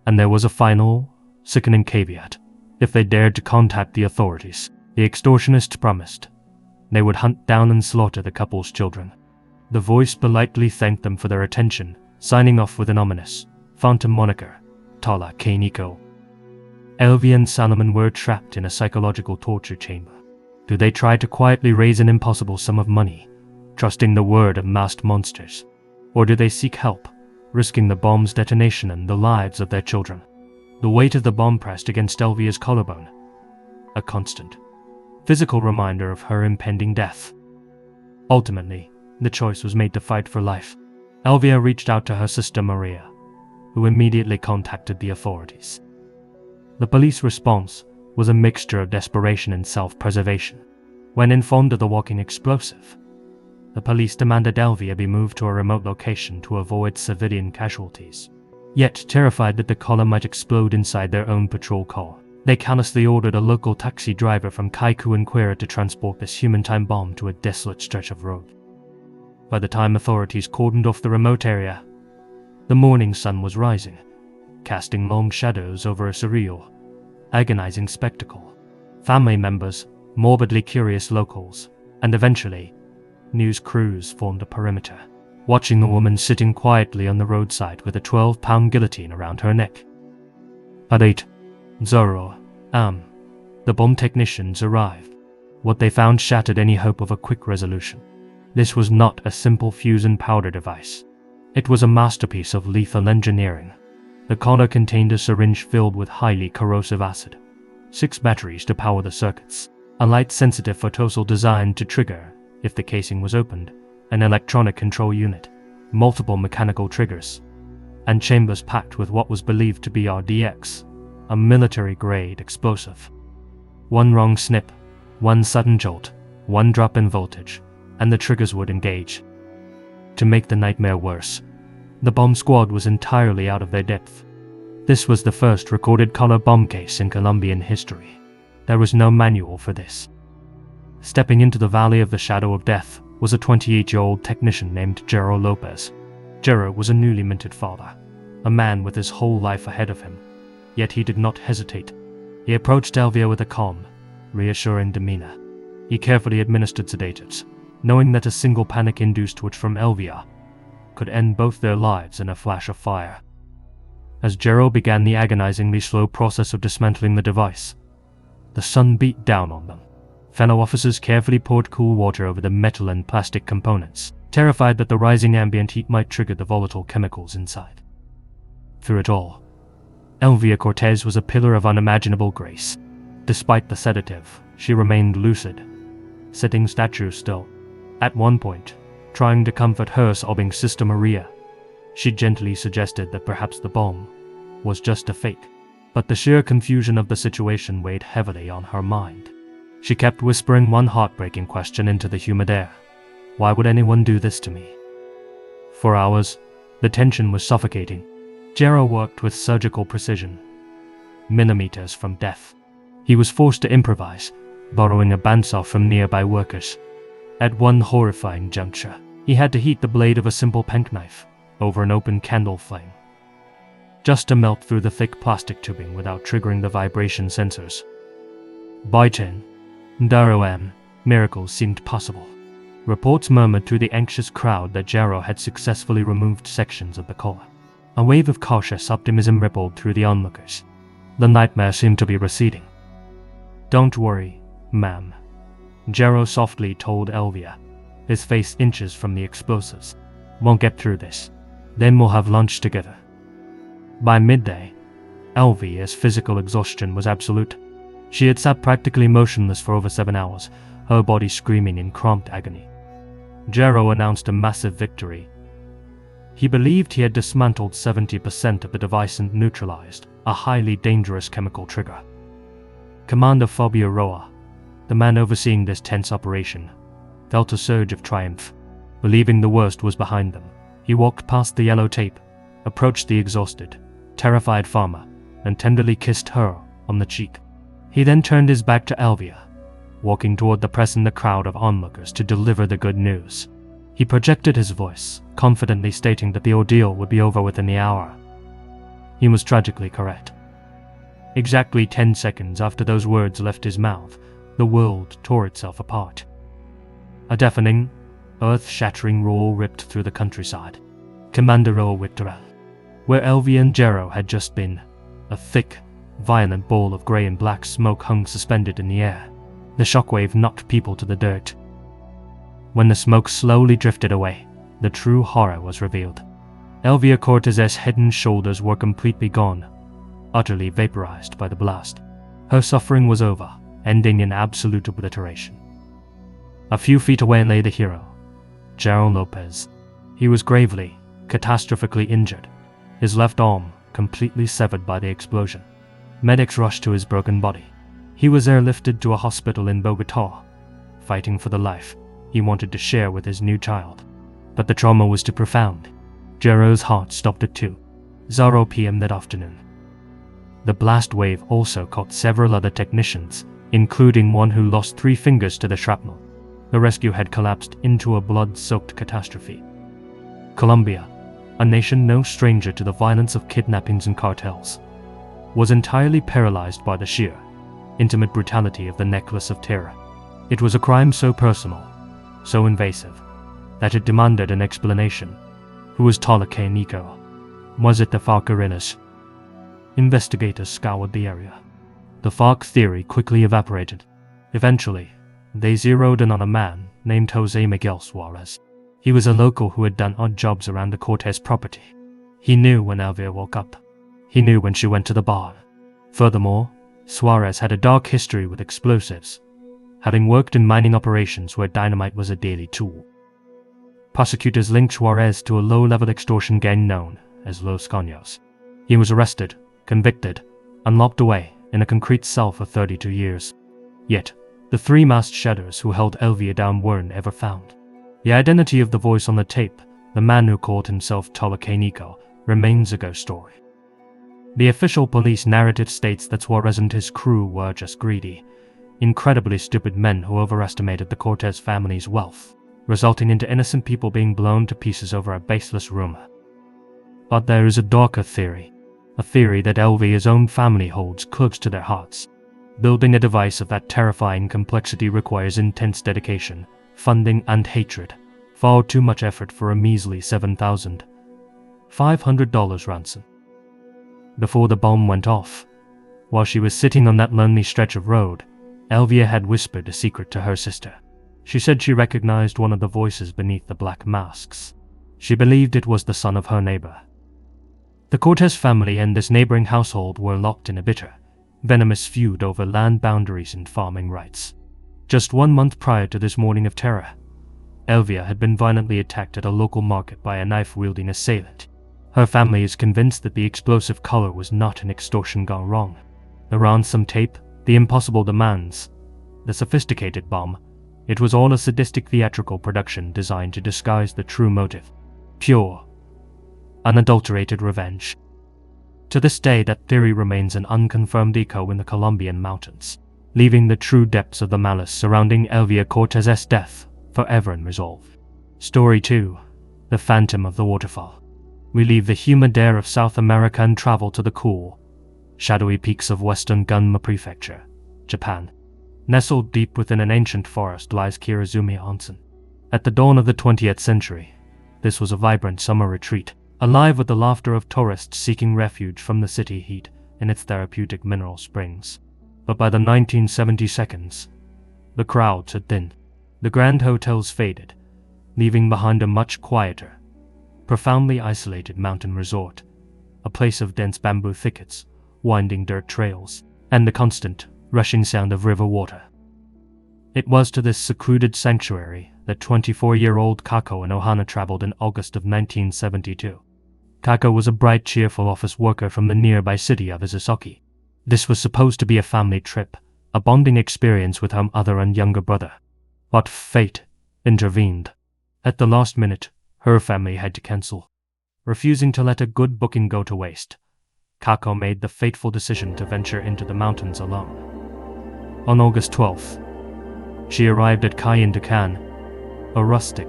[SPEAKER 1] And there was a final, sickening caveat. If they dared to contact the authorities, the extortionists promised they would hunt down and slaughter the couple's children. The voice politely thanked them for their attention, signing off with an ominous, phantom moniker, Tala Kaniko. Elvia and Salomon were trapped in a psychological torture chamber. Do they try to quietly raise an impossible sum of money, trusting the word of masked monsters? Or do they seek help, risking the bomb's detonation and the lives of their children? The weight of the bomb pressed against Elvia's collarbone, a constant, physical reminder of her impending death. Ultimately, the choice was made to fight for life. Elvia reached out to her sister Maria, who immediately contacted the authorities. The police response was a mixture of desperation and self-preservation. When informed of the walking explosive, the police demanded Elvia be moved to a remote location to avoid civilian casualties. Yet, terrified that the collar might explode inside their own patrol car, they callously ordered a local taxi driver from Kaiku and Quera to transport this human-time bomb to a desolate stretch of road. By the time authorities cordoned off the remote area, the morning sun was rising, casting long shadows over a surreal, agonizing spectacle. Family members, morbidly curious locals, and eventually, news crews formed a perimeter, watching the woman sitting quietly on the roadside with a 12-pound guillotine around her neck. At 8:00 a.m., the bomb technicians arrived. What they found shattered any hope of a quick resolution. This was not a simple fusion powder device. It was a masterpiece of lethal engineering. The collar contained a syringe filled with highly corrosive acid, 6 batteries to power the circuits, a light-sensitive photocell designed to trigger if the casing was opened, an electronic control unit, multiple mechanical triggers, and chambers packed with what was believed to be RDX, a military-grade explosive. One wrong snip, one sudden jolt, one drop in voltage, and the triggers would engage. To make the nightmare worse, the bomb squad was entirely out of their depth. This was the first recorded collar bomb case in Colombian history. There was no manual for this. Stepping into the valley of the shadow of death was a 28-year-old technician named Jero Lopez. Jero was a newly minted father, a man with his whole life ahead of him, yet he did not hesitate. He approached Elvia with a calm, reassuring demeanor. He carefully administered sedatives, knowing that a single panic-induced twitch from Elvia could end both their lives in a flash of fire. As Jero began the agonizingly slow process of dismantling the device, the sun beat down on them. Fellow officers carefully poured cool water over the metal and plastic components, terrified that the rising ambient heat might trigger the volatile chemicals inside. Through it all, Elvia Cortez was a pillar of unimaginable grace. Despite the sedative, she remained lucid, sitting statue still. At one point, trying to comfort her sobbing sister Maria, she gently suggested that perhaps the bomb was just a fake, but the sheer confusion of the situation weighed heavily on her mind. She kept whispering one heartbreaking question into the humid air. Why would anyone do this to me? For hours, the tension was suffocating. Jero worked with surgical precision, millimeters from death. He was forced to improvise, borrowing a bandsaw from nearby workers. At one horrifying juncture, he had to heat the blade of a simple penknife over an open candle flame, just to melt through the thick plastic tubing without triggering the vibration sensors. By 10:00 a.m., miracles seemed possible. Reports murmured through the anxious crowd that Jero had successfully removed sections of the collar. A wave of cautious optimism rippled through the onlookers. The nightmare seemed to be receding. "Don't worry, ma'am," Jero softly told Elvia, his face inches from the explosives. "We'll get through this. Then we'll have lunch together." By midday, Elvia's physical exhaustion was absolute. She had sat practically motionless for over 7 hours, her body screaming in cramped agony. Jero announced a massive victory. He believed he had dismantled 70% of the device and neutralized a highly dangerous chemical trigger. Commander Fabio Roa, the man overseeing this tense operation, felt a surge of triumph. Believing the worst was behind them, he walked past the yellow tape, approached the exhausted, terrified farmer, and tenderly kissed her on the cheek. He then turned his back to Elvia, walking toward the press in the crowd of onlookers to deliver the good news. He projected his voice, confidently stating that the ordeal would be over within the hour. He was tragically correct. Exactly 10 seconds after those words left his mouth, the world tore itself apart. A deafening, earth-shattering roar ripped through the countryside. Commandero Witterel, where Elvia and Jero had just been. A thick, violent ball of grey and black smoke hung suspended in the air. The shockwave knocked people to the dirt. When the smoke slowly drifted away, the true horror was revealed. Elvia Cortez's head and shoulders were completely gone, utterly vaporized by the blast. Her suffering was over, ending in absolute obliteration. A few feet away lay the hero, Jero Lopez. He was gravely, catastrophically injured, his left arm completely severed by the explosion. Medics rushed to his broken body. He was airlifted to a hospital in Bogotá, fighting for the life he wanted to share with his new child. But the trauma was too profound. Jero's heart stopped at 2:00 p.m. that afternoon. The blast wave also caught several other technicians, including one who lost 3 fingers to the shrapnel. The rescue had collapsed into a blood-soaked catastrophe. Colombia, a nation no stranger to the violence of kidnappings and cartels, was entirely paralyzed by the sheer, intimate brutality of the necklace of terror. It was a crime so personal, so invasive, that it demanded an explanation. Who was Tolake Nico? Was it the FARC guerrillas? Investigators scoured the area. The FARC theory quickly evaporated. Eventually, they zeroed in on a man named Jose Miguel Suarez. He was a local who had done odd jobs around the Cortez property. He knew when Elvia woke up. He knew when she went to the bar. Furthermore, Suarez had a dark history with explosives, having worked in mining operations where dynamite was a daily tool. Prosecutors linked Suarez to a low-level extortion gang known as Los Caños. He was arrested, convicted, and locked away in a concrete cell for 32 years. Yet, the 3 masked shadows who held Elvia down weren't ever found. The identity of the voice on the tape, the man who called himself Tolake Nico, remains a ghost story. The official police narrative states that Suarez and his crew were just greedy, incredibly stupid men who overestimated the Cortez family's wealth, resulting into innocent people being blown to pieces over a baseless rumor. But there is a darker theory, a theory that Elvia's own family holds close to their hearts. Building a device of that terrifying complexity requires intense dedication, funding, and hatred, far too much effort for a measly $7,500 ransom. Before the bomb went off, while she was sitting on that lonely stretch of road, Elvia had whispered a secret to her sister. She said she recognized one of the voices beneath the black masks. She believed it was the son of her neighbor. The Cortez family and this neighboring household were locked in a bitter, venomous feud over land boundaries and farming rights. Just 1 month prior to this morning of terror, Elvia had been violently attacked at a local market by a knife-wielding assailant. Her family is convinced that the explosive color was not an extortion gone wrong. The ransom tape, the impossible demands, the sophisticated bomb, it was all a sadistic theatrical production designed to disguise the true motive. Pure, unadulterated revenge. To this day, that theory remains an unconfirmed echo in the Colombian mountains, leaving the true depths of the malice surrounding Elvia Cortez's death forever unresolved. Story 2. The Phantom of the Waterfall. We leave the humid air of South America and travel to the cool, shadowy peaks of western Gunma Prefecture, Japan. Nestled deep within an ancient forest lies Kirazumi Onsen. At the dawn of the 20th century, this was a vibrant summer retreat, alive with the laughter of tourists seeking refuge from the city heat in its therapeutic mineral springs. But by the 1970s, the crowds had thinned. The grand hotels faded, leaving behind a much quieter, profoundly isolated mountain resort, a place of dense bamboo thickets, winding dirt trails, and the constant, rushing sound of river water. It was to this secluded sanctuary that 24-year-old Kako and Ohana traveled in August of 1972. Kako was a bright, cheerful office worker from the nearby city of Izusaki. This was supposed to be a family trip, a bonding experience with her mother and younger brother. But fate intervened. At the last minute, her family had to cancel. Refusing to let a good booking go to waste, Kako made the fateful decision to venture into the mountains alone. On August 12th, she arrived at Kaindakan, a rustic,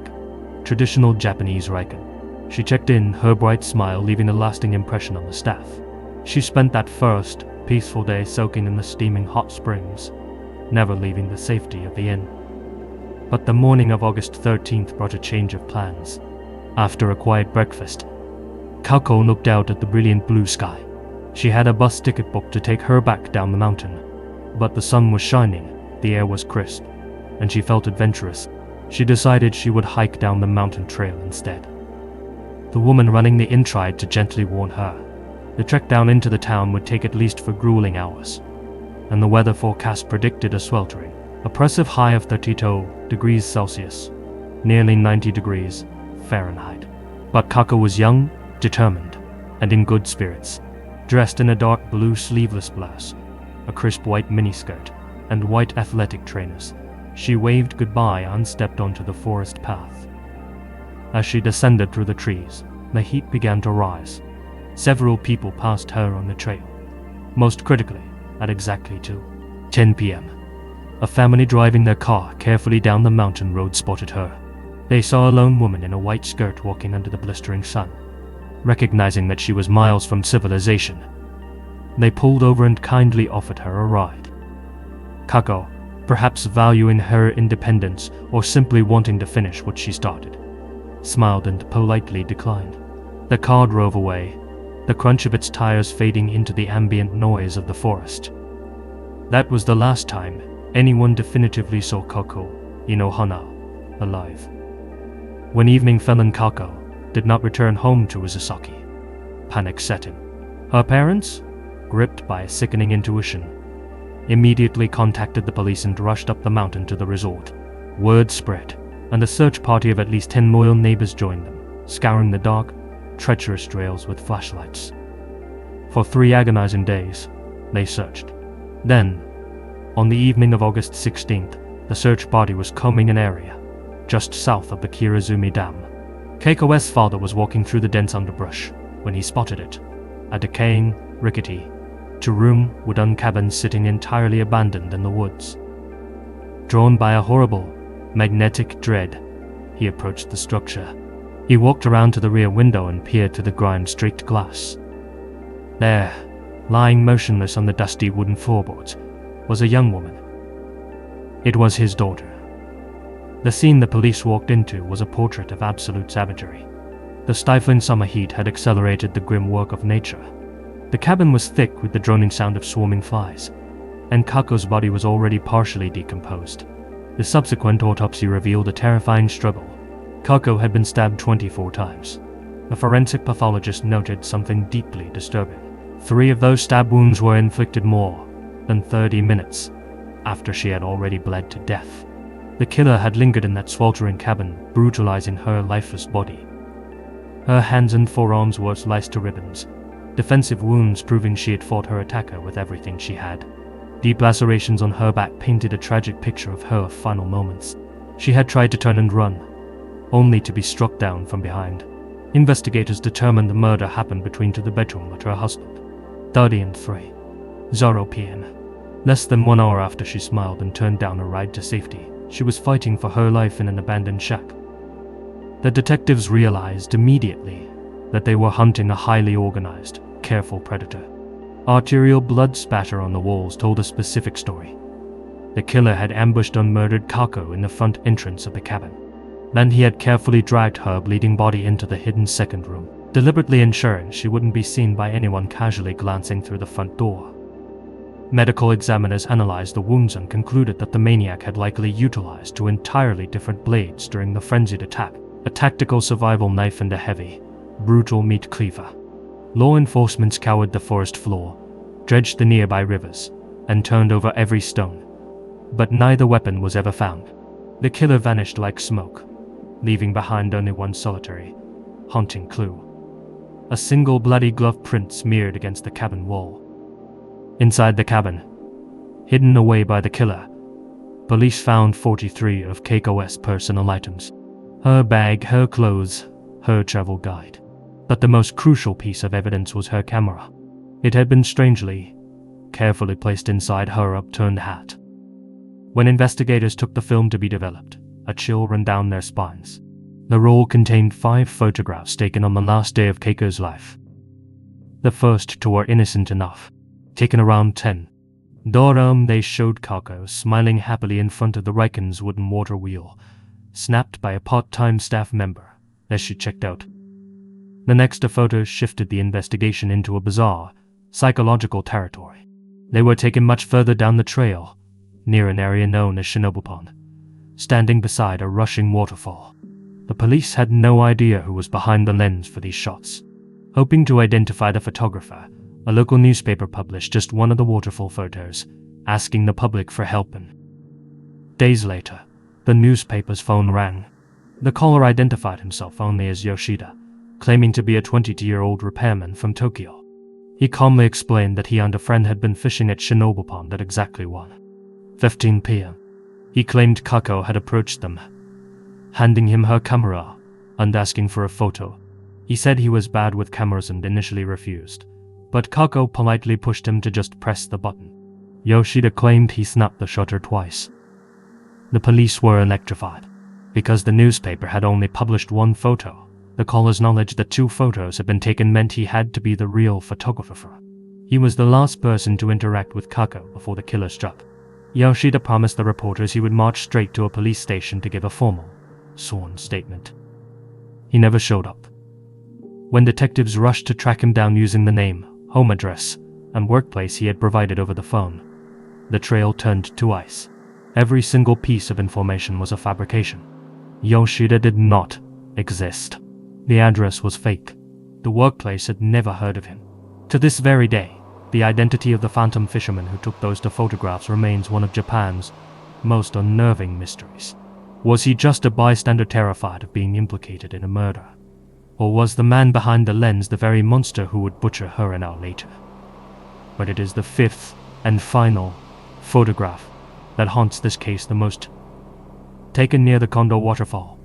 [SPEAKER 1] traditional Japanese ryokan. She checked in, her bright smile leaving a lasting impression on the staff. She spent that first, peaceful day soaking in the steaming hot springs, never leaving the safety of the inn. But the morning of August 13th brought a change of plans. After a quiet breakfast, Kako looked out at the brilliant blue sky. She had a bus ticket booked to take her back down the mountain. But the sun was shining, the air was crisp, and she felt adventurous. She decided she would hike down the mountain trail instead. The woman running the inn tried to gently warn her. The trek down into the town would take at least 4 grueling hours, and the weather forecast predicted a sweltering, oppressive high of 32 degrees Celsius, nearly 90 degrees Fahrenheit. But Kako was young, determined, and in good spirits. Dressed in a dark blue sleeveless blouse, a crisp white miniskirt, and white athletic trainers, she waved goodbye and stepped onto the forest path. As she descended through the trees, the heat began to rise. Several people passed her on the trail. Most critically, at exactly 2:10 p.m., a family driving their car carefully down the mountain road spotted her. They saw a lone woman in a white skirt walking under the blistering sun. Recognizing that she was miles from civilization, they pulled over and kindly offered her a ride. Kako, perhaps valuing her independence or simply wanting to finish what she started, smiled and politely declined. The car drove away, the crunch of its tires fading into the ambient noise of the forest. That was the last time anyone definitively saw Kako Inohana alive. When evening fell and Kako did not return home to Uzusaki, panic set in. Her parents, gripped by a sickening intuition, immediately contacted the police and rushed up the mountain to the resort. Word spread, and a search party of at least 10 loyal neighbors joined them, scouring the dark, treacherous trails with flashlights. For 3 agonizing days, they searched. Then, on the evening of August 16th, the search party was combing an area just south of the Kirazumi Dam. Keiko's father was walking through the dense underbrush when he spotted it, a decaying, rickety, 2-room wooden cabin sitting entirely abandoned in the woods. Drawn by a horrible, magnetic dread, he approached the structure. He walked around to the rear window and peered through the grind-streaked glass. There, lying motionless on the dusty wooden floorboards, was a young woman. It was his daughter. The scene the police walked into was a portrait of absolute savagery. The stifling summer heat had accelerated the grim work of nature. The cabin was thick with the droning sound of swarming flies, and Kako's body was already partially decomposed. The subsequent autopsy revealed a terrifying struggle. Kako had been stabbed 24 times. A forensic pathologist noted something deeply disturbing. 3 of those stab wounds were inflicted more than 30 minutes after she had already bled to death. The killer had lingered in that sweltering cabin, brutalizing her lifeless body. Her hands and forearms were sliced to ribbons, defensive wounds proving she had fought her attacker with everything she had. Deep lacerations on her back painted a tragic picture of her final moments. She had tried to turn and run, only to be struck down from behind. Investigators determined the murder happened between the bedroom at her husband, 30 and 3:0 p.m. Less than 1 hour after she smiled and turned down a ride to safety, she was fighting for her life in an abandoned shack. The detectives realized immediately that they were hunting a highly organized, careful predator. Arterial blood spatter on the walls told a specific story. The killer had ambushed and murdered Kako in the front entrance of the cabin. Then he had carefully dragged her bleeding body into the hidden second room, deliberately ensuring she wouldn't be seen by anyone casually glancing through the front door. Medical examiners analyzed the wounds and concluded that the maniac had likely utilized 2 entirely different blades during the frenzied attack, a tactical survival knife and a heavy, brutal meat cleaver. Law enforcement scoured the forest floor, dredged the nearby rivers, and turned over every stone. But neither weapon was ever found. The killer vanished like smoke, leaving behind only one solitary, haunting clue. A single bloody glove print smeared against the cabin wall. Inside the cabin, hidden away by the killer, police found 43 of Keiko's personal items. Her bag, her clothes, her travel guide. But the most crucial piece of evidence was her camera. It had been strangely, carefully placed inside her upturned hat. When investigators took the film to be developed, a chill ran down their spines. The roll contained 5 photographs taken on the last day of Keiko's life. The first 2 were innocent enough, taken around 10. They showed Kako smiling happily in front of the Riken's wooden water wheel, snapped by a part-time staff member as she checked out. The next photos shifted the investigation into a bizarre, psychological territory. They were taken much further down the trail, near an area known as Shinobu Pond, standing beside a rushing waterfall. The police had no idea who was behind the lens for these shots. Hoping to identify the photographer, a local newspaper published just one of the waterfall photos, asking the public for help. Days later, the newspaper's phone rang. The caller identified himself only as Yoshida, claiming to be a 22-year-old repairman from Tokyo. He calmly explained that he and a friend had been fishing at Shinobu Pond at exactly 1:15 p.m. He claimed Kako had approached them, handing him her camera and asking for a photo. He said he was bad with cameras and initially refused, but Kako politely pushed him to just press the button. Yoshida claimed he snapped the shutter twice. The police were electrified. Because the newspaper had only published one photo, the caller's knowledge that 2 photos had been taken meant he had to be the real photographer. He was the last person to interact with Kako before the killer struck. Yoshida promised the reporters he would march straight to a police station to give a formal, sworn statement. He never showed up. When detectives rushed to track him down using the name, home address, and workplace he had provided over the phone, the trail turned to ice. Every single piece of information was a fabrication. Yoshida did not exist. The address was fake. The workplace had never heard of him. To this very day, the identity of the phantom fisherman who took those 2 photographs remains one of Japan's most unnerving mysteries. Was he just a bystander terrified of being implicated in a murder? Or was the man behind the lens the very monster who would butcher her an hour later? But it is the 5th and final photograph that haunts this case the most. Taken near the Kondo waterfall.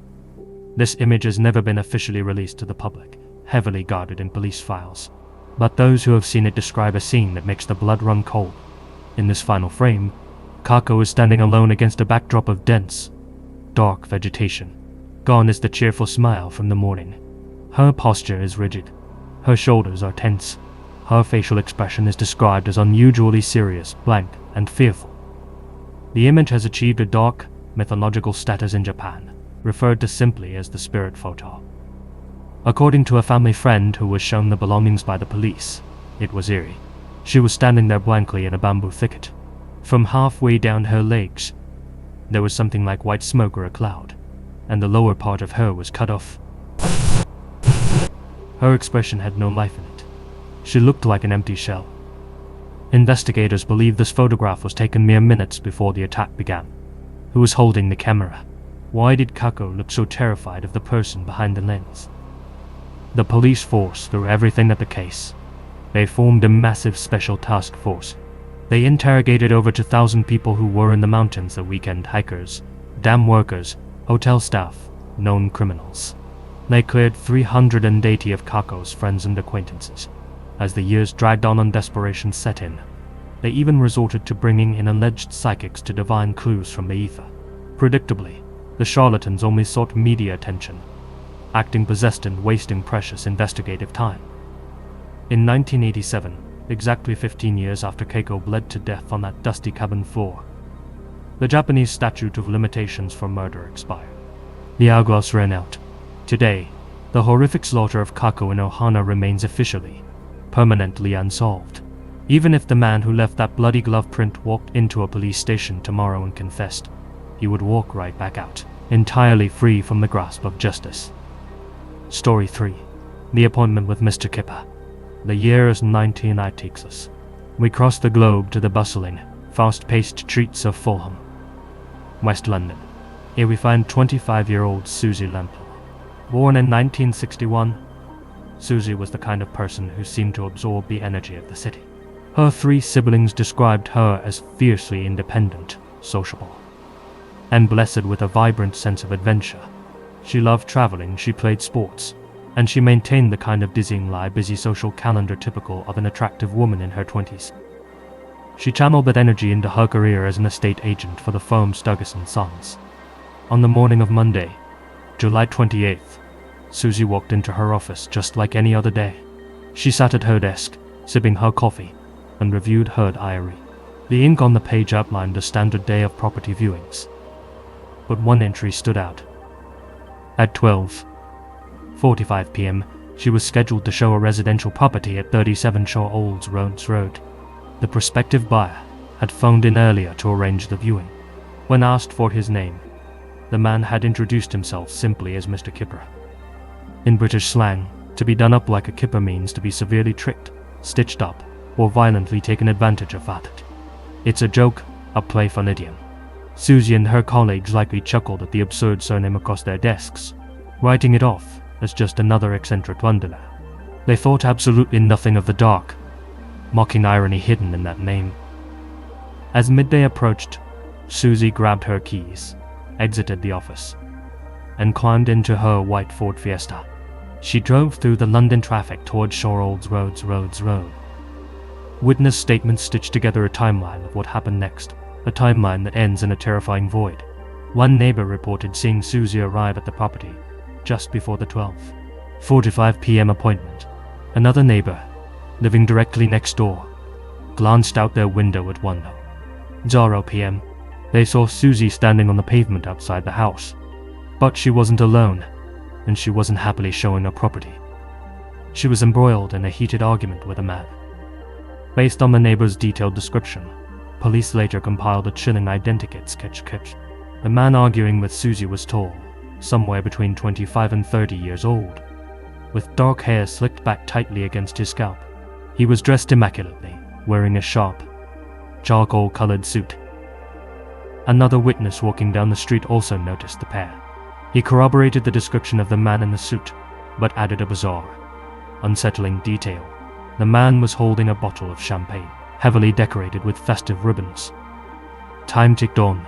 [SPEAKER 1] This image has never been officially released to the public, heavily guarded in police files. But those who have seen it describe a scene that makes the blood run cold. In this final frame, Kako is standing alone against a backdrop of dense, dark vegetation. Gone is the cheerful smile from the morning. Her posture is rigid. Her shoulders are tense. Her facial expression is described as unusually serious, blank, and fearful. The image has achieved a dark, mythological status in Japan, referred to simply as the spirit photo. According to a family friend who was shown the belongings by the police, it was eerie. She was standing there blankly in a bamboo thicket. From halfway down her legs, there was something like white smoke or a cloud, and the lower part of her was cut off. Her expression had no life in it. She looked like an empty shell. Investigators believe this photograph was taken mere minutes before the attack began. Who was holding the camera? Why did Kako look so terrified of the person behind the lens? The police force threw everything at the case. They formed a massive special task force. They interrogated over 2,000 people who were in the mountains that weekend: hikers, dam workers, hotel staff, known criminals. They cleared 380 of Kako's friends and acquaintances. As the years dragged on and desperation set in, they even resorted to bringing in alleged psychics to divine clues from the ether. Predictably, the charlatans only sought media attention, acting possessed and wasting precious investigative time. In 1987, exactly 15 years after Keiko bled to death on that dusty cabin floor, the Japanese statute of limitations for murder expired. The hourglass ran out. Today, the horrific slaughter of Kako in Ohana remains officially, permanently unsolved. Even if the man who left that bloody glove print walked into a police station tomorrow and confessed, he would walk right back out, entirely free from the grasp of justice. Story 3. The Appointment with Mr. Kipper. The year is 1986. We cross the globe to the bustling, fast-paced streets of Fulham, West London. Here we find 25-year-old Susie Lemple. Born in 1961, Susie was the kind of person who seemed to absorb the energy of the city. Her 3 siblings described her as fiercely independent, sociable, and blessed with a vibrant sense of adventure. She loved traveling, she played sports, and she maintained the kind of dizzyingly busy social calendar typical of an attractive woman in her 20s. She channeled that energy into her career as an estate agent for the firm Sturgis & Sons. On the morning of Monday, July 28th, Susie walked into her office just like any other day. She sat at her desk, sipping her coffee, and reviewed her diary. The ink on the page outlined a standard day of property viewings. But one entry stood out. At 12:45 p.m., She was scheduled to show a residential property at 37 Shore Olds Road. The prospective buyer had phoned in earlier to arrange the viewing. When asked for his name, the man had introduced himself simply as Mr. Kipper. In British slang, to be done up like a kipper means to be severely tricked, stitched up, or violently taken advantage of at it. It's a joke, a playful idiom. Susie and her colleagues likely chuckled at the absurd surname across their desks, writing it off as just another eccentric wanderer. They thought absolutely nothing of the dark, mocking irony hidden in that name. As midday approached, Susie grabbed her keys, exited the office, and climbed into her white Ford Fiesta. She drove through the London traffic towards Shore Olds Road. Witness statements stitched together a timeline of what happened next, a timeline that ends in a terrifying void. One neighbor reported seeing Susie arrive at the property just before the 12:45 p.m. appointment. Another neighbor, living directly next door, glanced out their window at 1:00 p.m. They saw Susie standing on the pavement outside the house, but she wasn't alone, and she wasn't happily showing her property. She was embroiled in a heated argument with a man. Based on the neighbor's detailed description, police later compiled a chilling identikit sketch. The man arguing with Susie was tall, somewhere between 25 and 30 years old, with dark hair slicked back tightly against his scalp. He was dressed immaculately, wearing a sharp, charcoal-colored suit. Another witness walking down the street also noticed the pair. He corroborated the description of the man in the suit, but added a bizarre, unsettling detail. The man was holding a bottle of champagne, heavily decorated with festive ribbons. Time ticked on.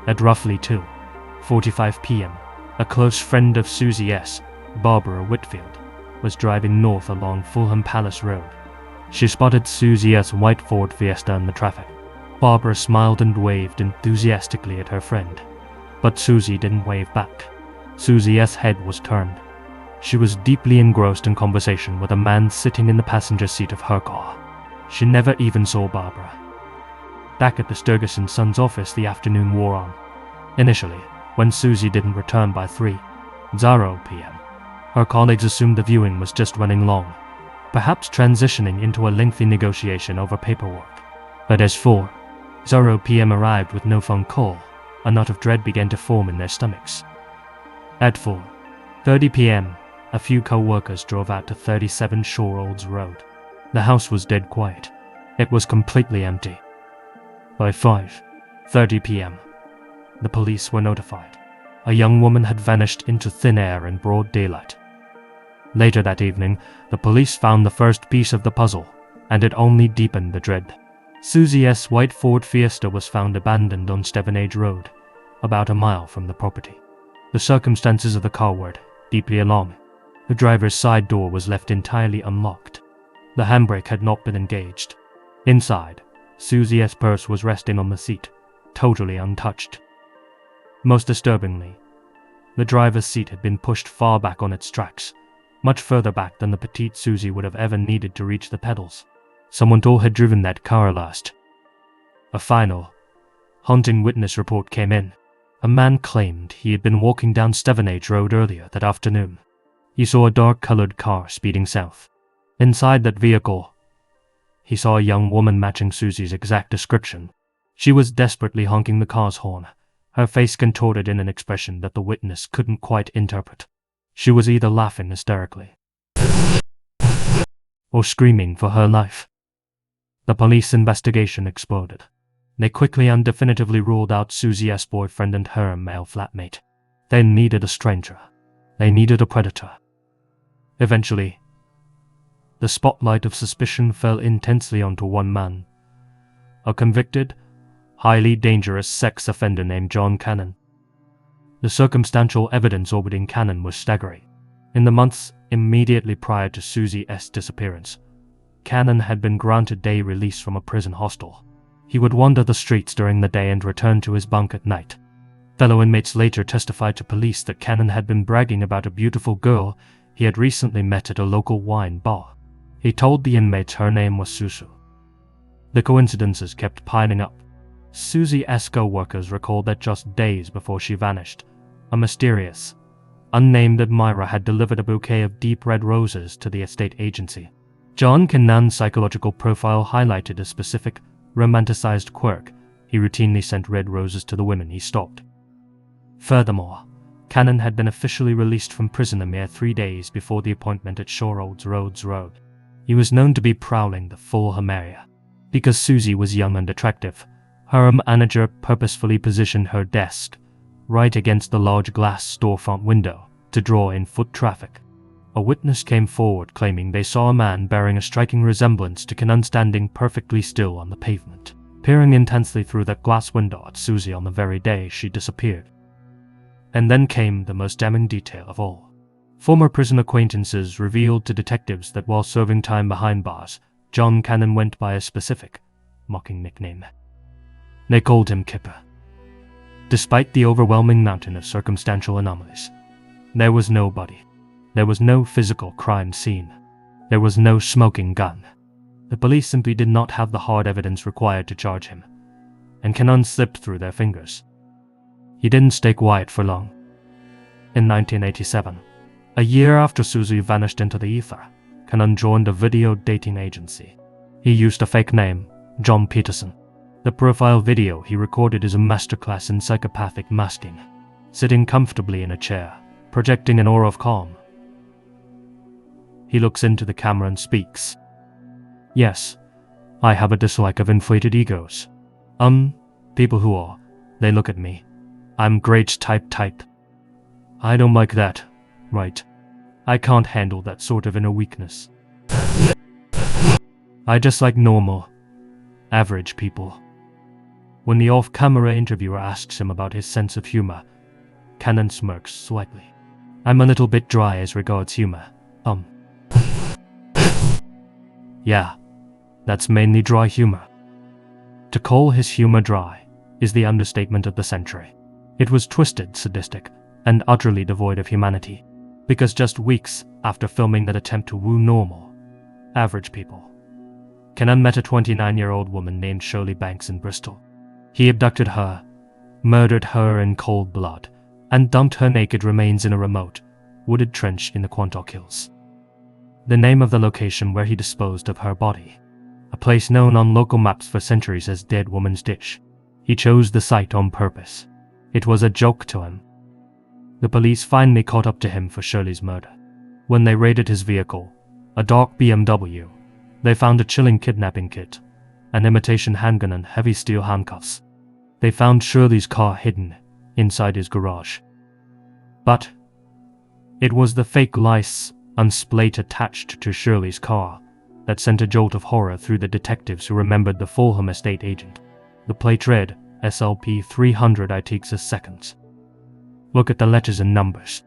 [SPEAKER 1] At roughly 2:45 p.m., a close friend of Susie S., Barbara Whitfield, was driving north along Fulham Palace Road. She spotted Susie S.'s white Ford Fiesta in the traffic. Barbara smiled and waved enthusiastically at her friend, but Susie didn't wave back. Susie S.'s head was turned. She was deeply engrossed in conversation with a man sitting in the passenger seat of her car. She never even saw Barbara. Back at the Sturgis & Sons office, the afternoon wore on. Initially, when Susie didn't return by 3:00 p.m., her colleagues assumed the viewing was just running long, perhaps transitioning into a lengthy negotiation over paperwork. But as 4:00 p.m. arrived with no phone call, a knot of dread began to form in their stomachs. At 4:30 p.m., a few co-workers drove out to 37 Shore Olds Road. The house was dead quiet. It was completely empty. By 5:30 p.m., the police were notified. A young woman had vanished into thin air in broad daylight. Later that evening, the police found the first piece of the puzzle, and it only deepened the dread. Susie S.'s white Ford Fiesta was found abandoned on Stevenage Road, about a mile from the property. The circumstances of the car were deeply alarming. The driver's side door was left entirely unlocked. The handbrake had not been engaged. Inside, Susie S.'s purse was resting on the seat, totally untouched. Most disturbingly, the driver's seat had been pushed far back on its tracks, much further back than the petite Susie would have ever needed to reach the pedals. Someone tall had driven that car last. A final, haunting witness report came in. A man claimed he had been walking down Stevenage Road earlier that afternoon. He saw a dark-colored car speeding south. Inside that vehicle, he saw a young woman matching Susie's exact description. She was desperately honking the car's horn, her face contorted in an expression that the witness couldn't quite interpret. She was either laughing hysterically or screaming for her life. The police investigation exploded. They quickly and definitively ruled out Susie S.'s boyfriend and her male flatmate. They needed a stranger. They needed a predator. Eventually, the spotlight of suspicion fell intensely onto one man, a convicted, highly dangerous sex offender named John Cannon. The circumstantial evidence orbiting Cannon was staggering. In the months immediately prior to Susie S.'s disappearance, Cannon had been granted day release from a prison hostel. He would wander the streets during the day and return to his bunk at night. Fellow inmates later testified to police that Cannon had been bragging about a beautiful girl he had recently met at a local wine bar. He told the inmates her name was Susu. The coincidences kept piling up. Susie S. co-workers recalled that just days before she vanished, a mysterious, unnamed admirer had delivered a bouquet of deep red roses to the estate agency. John Cannon's psychological profile highlighted a specific, romanticized quirk. He routinely sent red roses to the women he stalked. Furthermore, Cannon had been officially released from prison a mere 3 days before the appointment at Shore Roads Road. He was known to be prowling the Fulham area. Because Susie was young and attractive, her manager purposefully positioned her desk right against the large glass storefront window to draw in foot traffic. A witness came forward claiming they saw a man bearing a striking resemblance to Cannon standing perfectly still on the pavement, peering intensely through that glass window at Susie on the very day she disappeared. And then came the most damning detail of all. Former prison acquaintances revealed to detectives that while serving time behind bars, John Cannon went by a specific, mocking nickname. They called him Kipper. Despite the overwhelming mountain of circumstantial anomalies, there was no body. There was no physical crime scene. There was no smoking gun. The police simply did not have the hard evidence required to charge him, and Cannon slipped through their fingers. He didn't stay quiet for long. In 1987, a year after Susie vanished into the ether, Cannon joined a video dating agency. He used a fake name, John Peterson. The profile video he recorded is a masterclass in psychopathic masking, sitting comfortably in a chair, projecting an aura of calm. He looks into the camera and speaks. Yes, I have a dislike of inflated egos. People who are, they look at me. I'm great type. I don't like that, right? I can't handle that sort of inner weakness. I just like normal, average people. When the off-camera interviewer asks him about his sense of humor, Cannon smirks slightly. I'm a little bit dry as regards humor. Yeah, that's mainly dry humor. To call his humor dry is the understatement of the century. It was twisted, sadistic, and utterly devoid of humanity. Because just weeks after filming that attempt to woo normal, average people, Cannon met a 29-year-old woman named Shirley Banks in Bristol. He abducted her, murdered her in cold blood, and dumped her naked remains in a remote, wooded trench in the Quantock Hills. The name of the location where he disposed of her body, a place known on local maps for centuries as Dead Woman's Ditch. He chose the site on purpose. It was a joke to him. The police finally caught up to him for Shirley's murder. When they raided his vehicle, a dark BMW, they found a chilling kidnapping kit, an imitation handgun and heavy steel handcuffs. They found Shirley's car hidden inside his garage. But it was the fake license plate attached to Shirley's car that sent a jolt of horror through the detectives who remembered the Fulham estate agent. The plate read SLP 300 Itexas seconds. Look at the letters and numbers.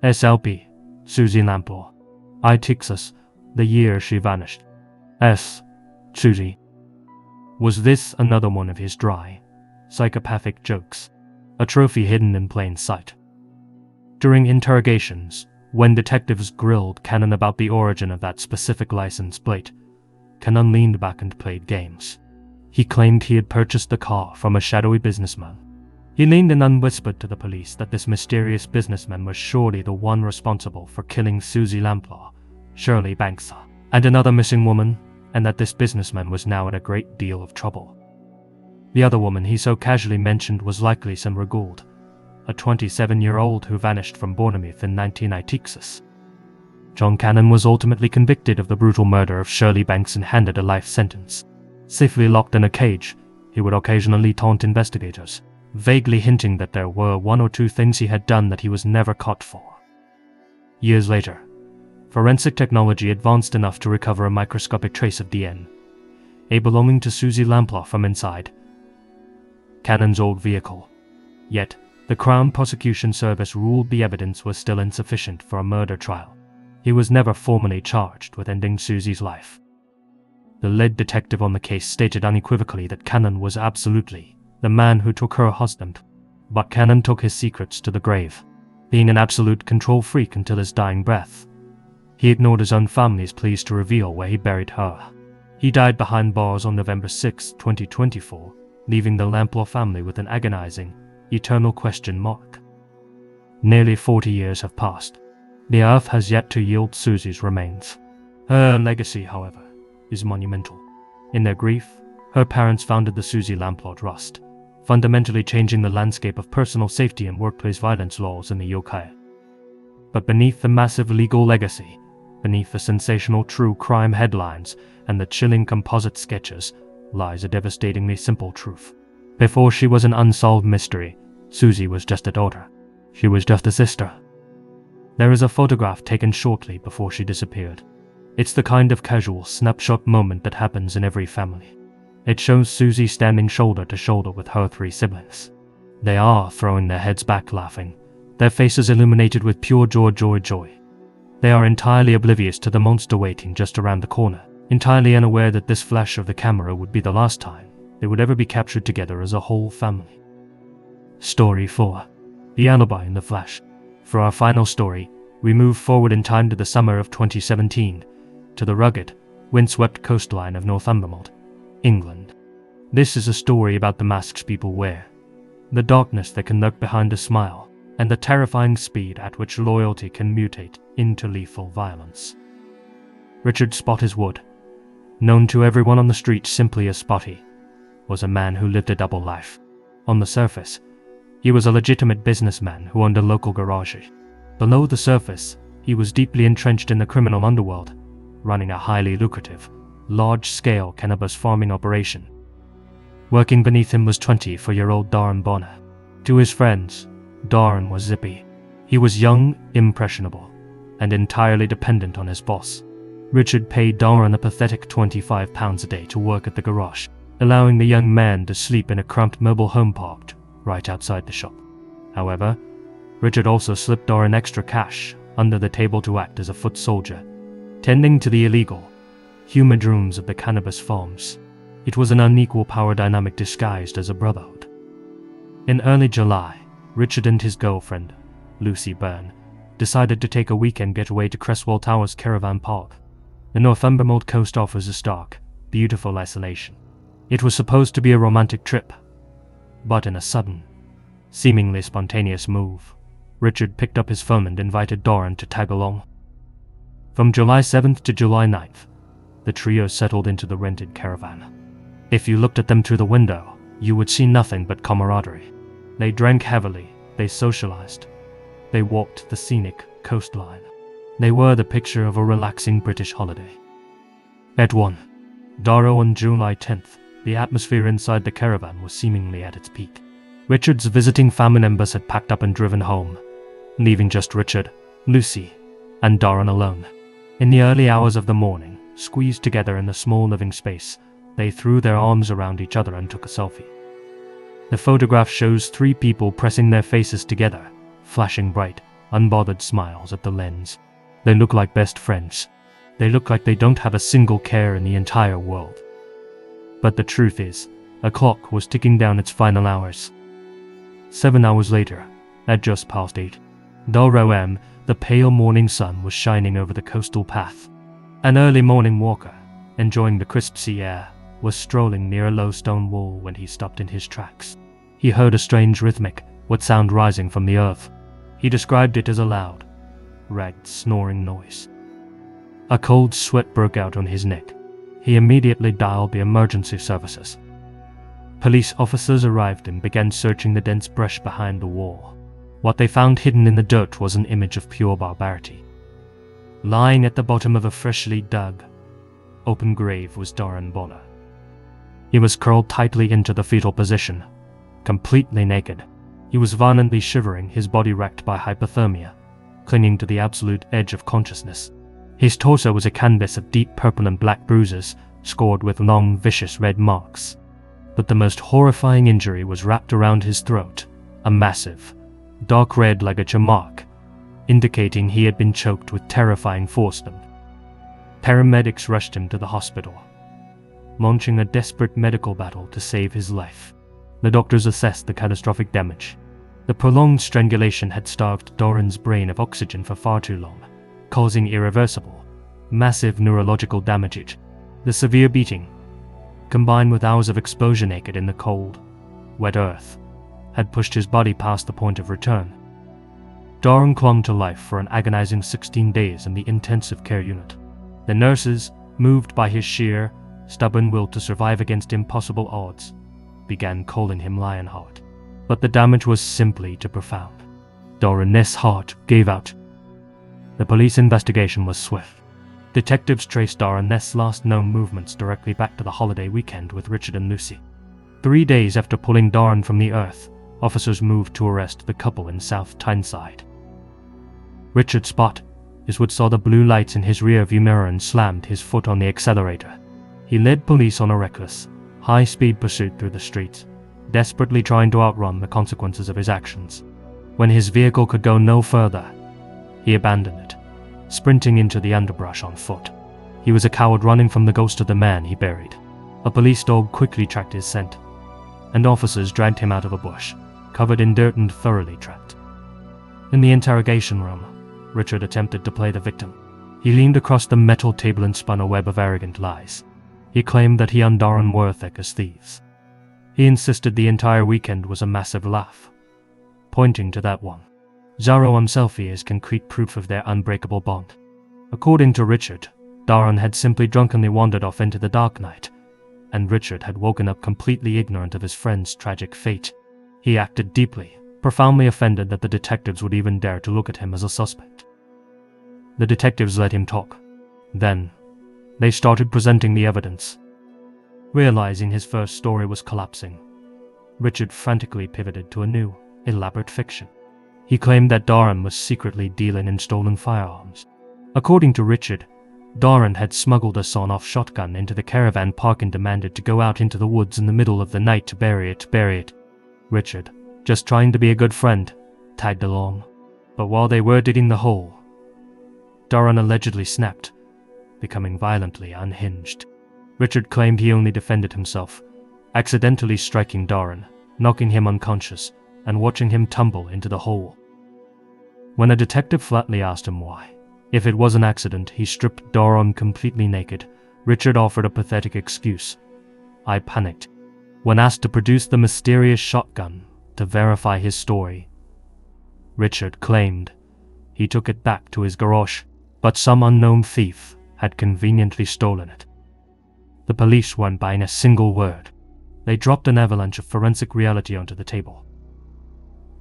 [SPEAKER 1] SLP, Susie Lamplugh. Itexas, the year she vanished. S, Susie. Was this another one of his dry, psychopathic jokes? A trophy hidden in plain sight? During interrogations, when detectives grilled Cannon about the origin of that specific license plate, Cannon leaned back and played games. He claimed he had purchased the car from a shadowy businessman. He leaned in and whispered to the police that this mysterious businessman was surely the one responsible for killing Susie Lamplugh, Shirley Banks, and another missing woman, and that this businessman was now in a great deal of trouble. The other woman he so casually mentioned was likely Simra Gould, a 27-year-old who vanished from Bournemouth in 1996. John Cannon was ultimately convicted of the brutal murder of Shirley Banks and handed a life sentence. Safely locked in a cage, he would occasionally taunt investigators, vaguely hinting that there were one or two things he had done that he was never caught for. Years later, forensic technology advanced enough to recover a microscopic trace of DNA, belonging to Susie Lamplugh from inside Cannon's old vehicle. Yet, the Crown Prosecution Service ruled the evidence was still insufficient for a murder trial. He was never formally charged with ending Susie's life. The lead detective on the case stated unequivocally that Cannon was absolutely the man who took her husband, but Cannon took his secrets to the grave, being an absolute control freak until his dying breath. He ignored his own family's pleas to reveal where he buried her. He died behind bars on November 6, 2024, leaving the Lamplugh family with an agonizing, eternal question mark. Nearly 40 years have passed. The earth has yet to yield Susie's remains. Her legacy, however, is monumental. In their grief, her parents founded the Susie Lamplaw Trust, fundamentally changing the landscape of personal safety and workplace violence laws in the UK. But beneath the massive legal legacy, beneath the sensational true crime headlines and the chilling composite sketches, lies a devastatingly simple truth. Before she was an unsolved mystery, Susie was just a daughter. She was just a sister. There is a photograph taken shortly before she disappeared. It's the kind of casual snapshot moment that happens in every family. It shows Susie standing shoulder to shoulder with her 3 siblings. They are throwing their heads back laughing, their faces illuminated with pure joy. They are entirely oblivious to the monster waiting just around the corner, entirely unaware that this flash of the camera would be the last time they would ever be captured together as a whole family. Story 4. The Alibi in the Flash. For our final story, we move forward in time to the summer of 2017, to the rugged, windswept coastline of Northumberland, England. This is a story about the masks people wear, the darkness that can lurk behind a smile, and the terrifying speed at which loyalty can mutate into lethal violence. Richard Spotty's Wood, known to everyone on the street simply as Spotty, was a man who lived a double life. On the surface, he was a legitimate businessman who owned a local garage. Below the surface, he was deeply entrenched in the criminal underworld, running a highly lucrative, large-scale cannabis farming operation. Working beneath him was 24-year-old Darren Bonner. To his friends, Darren was zippy. He was young, impressionable, and entirely dependent on his boss. Richard paid Darren a pathetic £25 a day to work at the garage, allowing the young man to sleep in a cramped mobile home parked right outside the shop. However, Richard also slipped Darren extra cash under the table to act as a foot soldier, tending to the illegal, humid rooms of the cannabis farms. It was an unequal power dynamic disguised as a brotherhood. In early July, Richard and his girlfriend, Lucy Byrne, decided to take a weekend getaway to Cresswell Towers Caravan Park. The Northumberland coast offers a stark, beautiful isolation. It was supposed to be a romantic trip, but in a sudden, seemingly spontaneous move, Richard picked up his phone and invited Darren to tag along. From July 7th to July 9th, the trio settled into the rented caravan. If you looked at them through the window, you would see nothing but camaraderie. They drank heavily, they socialized, they walked the scenic coastline. They were the picture of a relaxing British holiday. At 1. Darrow on July 10th, the atmosphere inside the caravan was seemingly at its peak. Richard's visiting family members had packed up and driven home, leaving just Richard, Lucy, and Darren alone. In the early hours of the morning, squeezed together in the small living space, they threw their arms around each other and took a selfie. The photograph shows 3 people pressing their faces together, flashing bright, unbothered smiles at the lens. They look like best friends. They look like they don't have a single care in the entire world. But the truth is, a clock was ticking down its final hours. 7 hours later, at just past 8, Darrow M., the pale morning sun was shining over the coastal path. An early morning walker, enjoying the crisp sea air, was strolling near a low stone wall when he stopped in his tracks. He heard a strange rhythmic, wet sound rising from the earth. He described it as a loud, ragged snoring noise. A cold sweat broke out on his neck. He immediately dialed the emergency services. Police officers arrived and began searching the dense brush behind the wall. What they found hidden in the dirt was an image of pure barbarity. Lying at the bottom of a freshly dug, open grave was Darren Bonner. He was curled tightly into the fetal position, completely naked. He was violently shivering, his body racked by hypothermia, clinging to the absolute edge of consciousness. His torso was a canvas of deep purple and black bruises, scored with long, vicious red marks. But the most horrifying injury was wrapped around his throat, a massive, dark red ligature mark, indicating he had been choked with terrifying forceps. Paramedics rushed him to the hospital, launching a desperate medical battle to save his life. The doctors assessed the catastrophic damage. The prolonged strangulation had starved Darren's brain of oxygen for far too long, causing irreversible, massive neurological damage. The severe beating, combined with hours of exposure naked in the cold, wet earth, had pushed his body past the point of return. Darren clung to life for an agonizing 16 days in the intensive care unit. The nurses, moved by his sheer, stubborn will to survive against impossible odds, began calling him Lionheart. But the damage was simply too profound. Darren's heart gave out. The police investigation was swift. Detectives traced Darren's last known movements directly back to the holiday weekend with Richard and Lucy. 3 days after pulling Darren from the earth, officers moved to arrest the couple in South Tyneside. Richard's spot is what saw the blue lights in his rear-view mirror and slammed his foot on the accelerator. He led police on a reckless, high-speed pursuit through the streets, desperately trying to outrun the consequences of his actions. When his vehicle could go no further, he abandoned it, sprinting into the underbrush on foot. He was a coward running from the ghost of the man he buried. A police dog quickly tracked his scent, and officers dragged him out of a bush, covered in dirt and thoroughly trapped. In the interrogation room, Richard attempted to play the victim. He leaned across the metal table and spun a web of arrogant lies. He claimed that he and Darren were thick as thieves. He insisted the entire weekend was a massive laugh, pointing to that one. Zorro himself is concrete proof of their unbreakable bond. According to Richard, Darren had simply drunkenly wandered off into the dark night, and Richard had woken up completely ignorant of his friend's tragic fate. He acted deeply, profoundly offended that the detectives would even dare to look at him as a suspect. The detectives let him talk. Then, they started presenting the evidence. Realizing his first story was collapsing, Richard frantically pivoted to a new, elaborate fiction. He claimed that Darren was secretly dealing in stolen firearms. According to Richard, Darren had smuggled a sawn-off shotgun into the caravan park and demanded to go out into the woods in the middle of the night to bury it. Richard, just trying to be a good friend, tagged along. But while they were digging the hole, Darren allegedly snapped, becoming violently unhinged. Richard claimed he only defended himself, accidentally striking Darren, knocking him unconscious, and watching him tumble into the hole. When a detective flatly asked him why, if it was an accident, he stripped Darren completely naked, Richard offered a pathetic excuse. I panicked. When asked to produce the mysterious shotgun to verify his story, Richard claimed he took it back to his garage, but some unknown thief had conveniently stolen it. The police weren't buying a single word. They dropped an avalanche of forensic reality onto the table.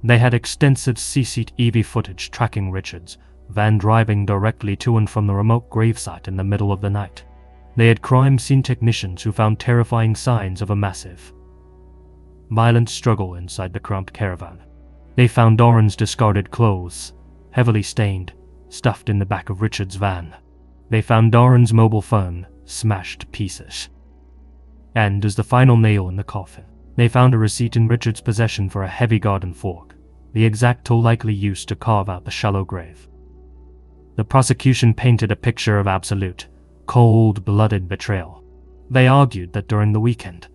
[SPEAKER 1] They had extensive CCTV footage tracking Richard's van driving directly to and from the remote gravesite in the middle of the night. They had crime scene technicians who found terrifying signs of a massive, violent struggle inside the cramped caravan. They found Darren's discarded clothes, heavily stained, stuffed in the back of Richard's van. They found Darren's mobile phone, smashed to pieces. And as the final nail in the coffin, they found a receipt in Richard's possession for a heavy garden fork, the exact tool likely used to carve out the shallow grave. The prosecution painted a picture of absolute, cold-blooded betrayal. They argued that during the weekend,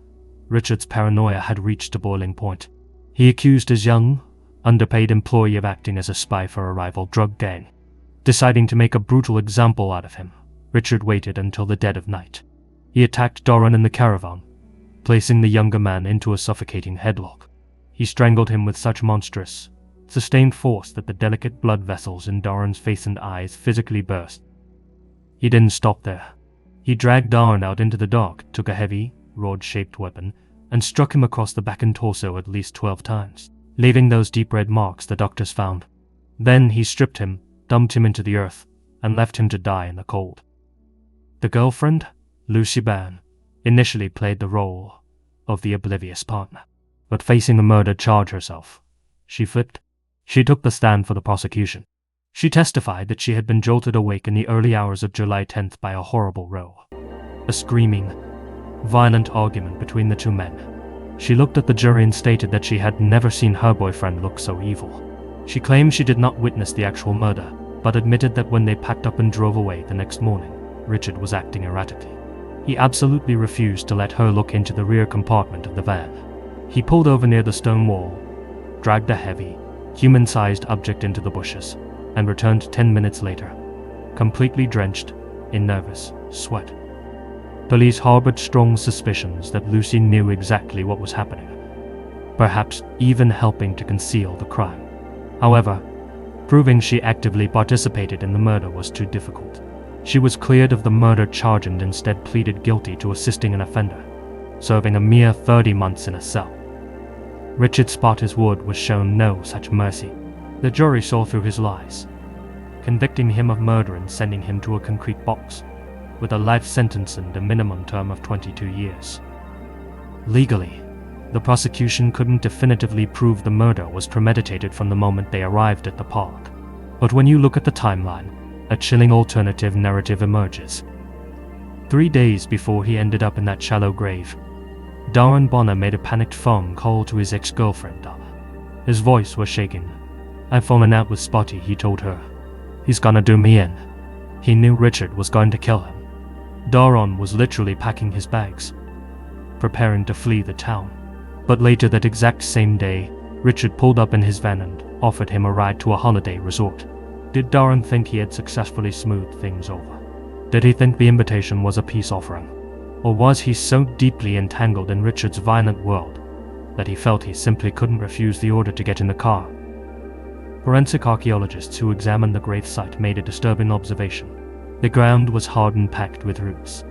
[SPEAKER 1] Richard's paranoia had reached a boiling point. He accused his young, underpaid employee of acting as a spy for a rival drug gang. Deciding to make a brutal example out of him, Richard waited until the dead of night. He attacked Darren in the caravan, placing the younger man into a suffocating headlock. He strangled him with such monstrous, sustained force that the delicate blood vessels in Darren's face and eyes physically burst. He didn't stop there. He dragged Darren out into the dark, took a heavy, rod-shaped weapon, and struck him across the back and torso at least 12 times, leaving those deep red marks the doctors found. Then he stripped him, dumped him into the earth, and left him to die in the cold. The girlfriend, Lucy Byrne, initially played the role of the oblivious partner, but facing a murder charge herself, she flipped. She took the stand for the prosecution. She testified that she had been jolted awake in the early hours of July 10th by a horrible row, a screaming, violent argument between the two men. She looked at the jury and stated that she had never seen her boyfriend look so evil. She claimed she did not witness the actual murder, but admitted that when they packed up and drove away the next morning, Richard was acting erratically. He absolutely refused to let her look into the rear compartment of the van. He pulled over near the stone wall, dragged a heavy, human-sized object into the bushes, and returned 10 minutes later, completely drenched in nervous sweat. Police harbored strong suspicions that Lucy knew exactly what was happening, perhaps even helping to conceal the crime. However, Proving she actively participated in the murder was too difficult. She was cleared of the murder charge and instead pleaded guilty to assisting an offender, serving a mere 30 months in a cell. Richard Spottiswoode was shown no such mercy. The jury saw through his lies, convicting him of murder and sending him to a concrete box, with a life sentence and a minimum term of 22 years. Legally, the prosecution couldn't definitively prove the murder was premeditated from the moment they arrived at the park. But when you look at the timeline, a chilling alternative narrative emerges. 3 days before he ended up in that shallow grave, Darren Bonner made a panicked phone call to his ex-girlfriend. His voice was shaking. "I've fallen out with Spotty," he told her. "He's gonna do me in." He knew Richard was going to kill him. Darren was literally packing his bags, preparing to flee the town. But later that exact same day, Richard pulled up in his van and offered him a ride to a holiday resort. Did Darren think he had successfully smoothed things over? Did he think the invitation was a peace offering? Or was he so deeply entangled in Richard's violent world that he felt he simply couldn't refuse the order to get in the car? Forensic archaeologists who examined the gravesite made a disturbing observation. The ground was hard and packed with roots.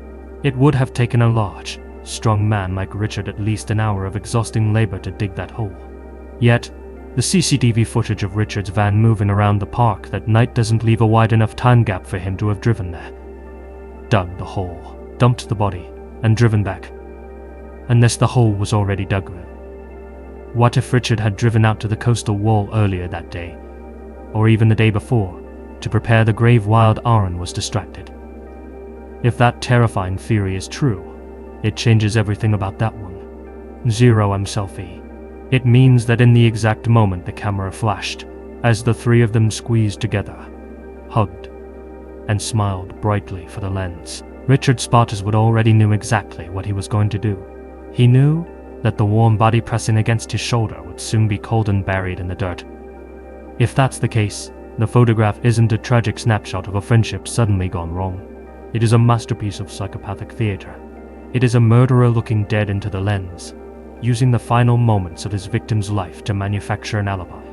[SPEAKER 1] It would have taken a large, strong man like Richard at least an hour of exhausting labor to dig that hole. Yet, the CCTV footage of Richard's van moving around the park that night doesn't leave a wide enough time gap for him to have driven there. Dug the hole, dumped the body, and driven back. Unless the hole was already dug. What if Richard had driven out to the coastal wall earlier that day, or even the day before, to prepare the grave while Aaron was distracted? If that terrifying theory is true, it changes everything about that one. Zero selfie. It means that in the exact moment the camera flashed, as the three of them squeezed together, hugged, and smiled brightly for the lens, Richard Spottiswoode already knew exactly what he was going to do. He knew that the warm body pressing against his shoulder would soon be cold and buried in the dirt. If that's the case, the photograph isn't a tragic snapshot of a friendship suddenly gone wrong. It is a masterpiece of psychopathic theater. It is a murderer looking dead into the lens, using the final moments of his victim's life to manufacture an alibi.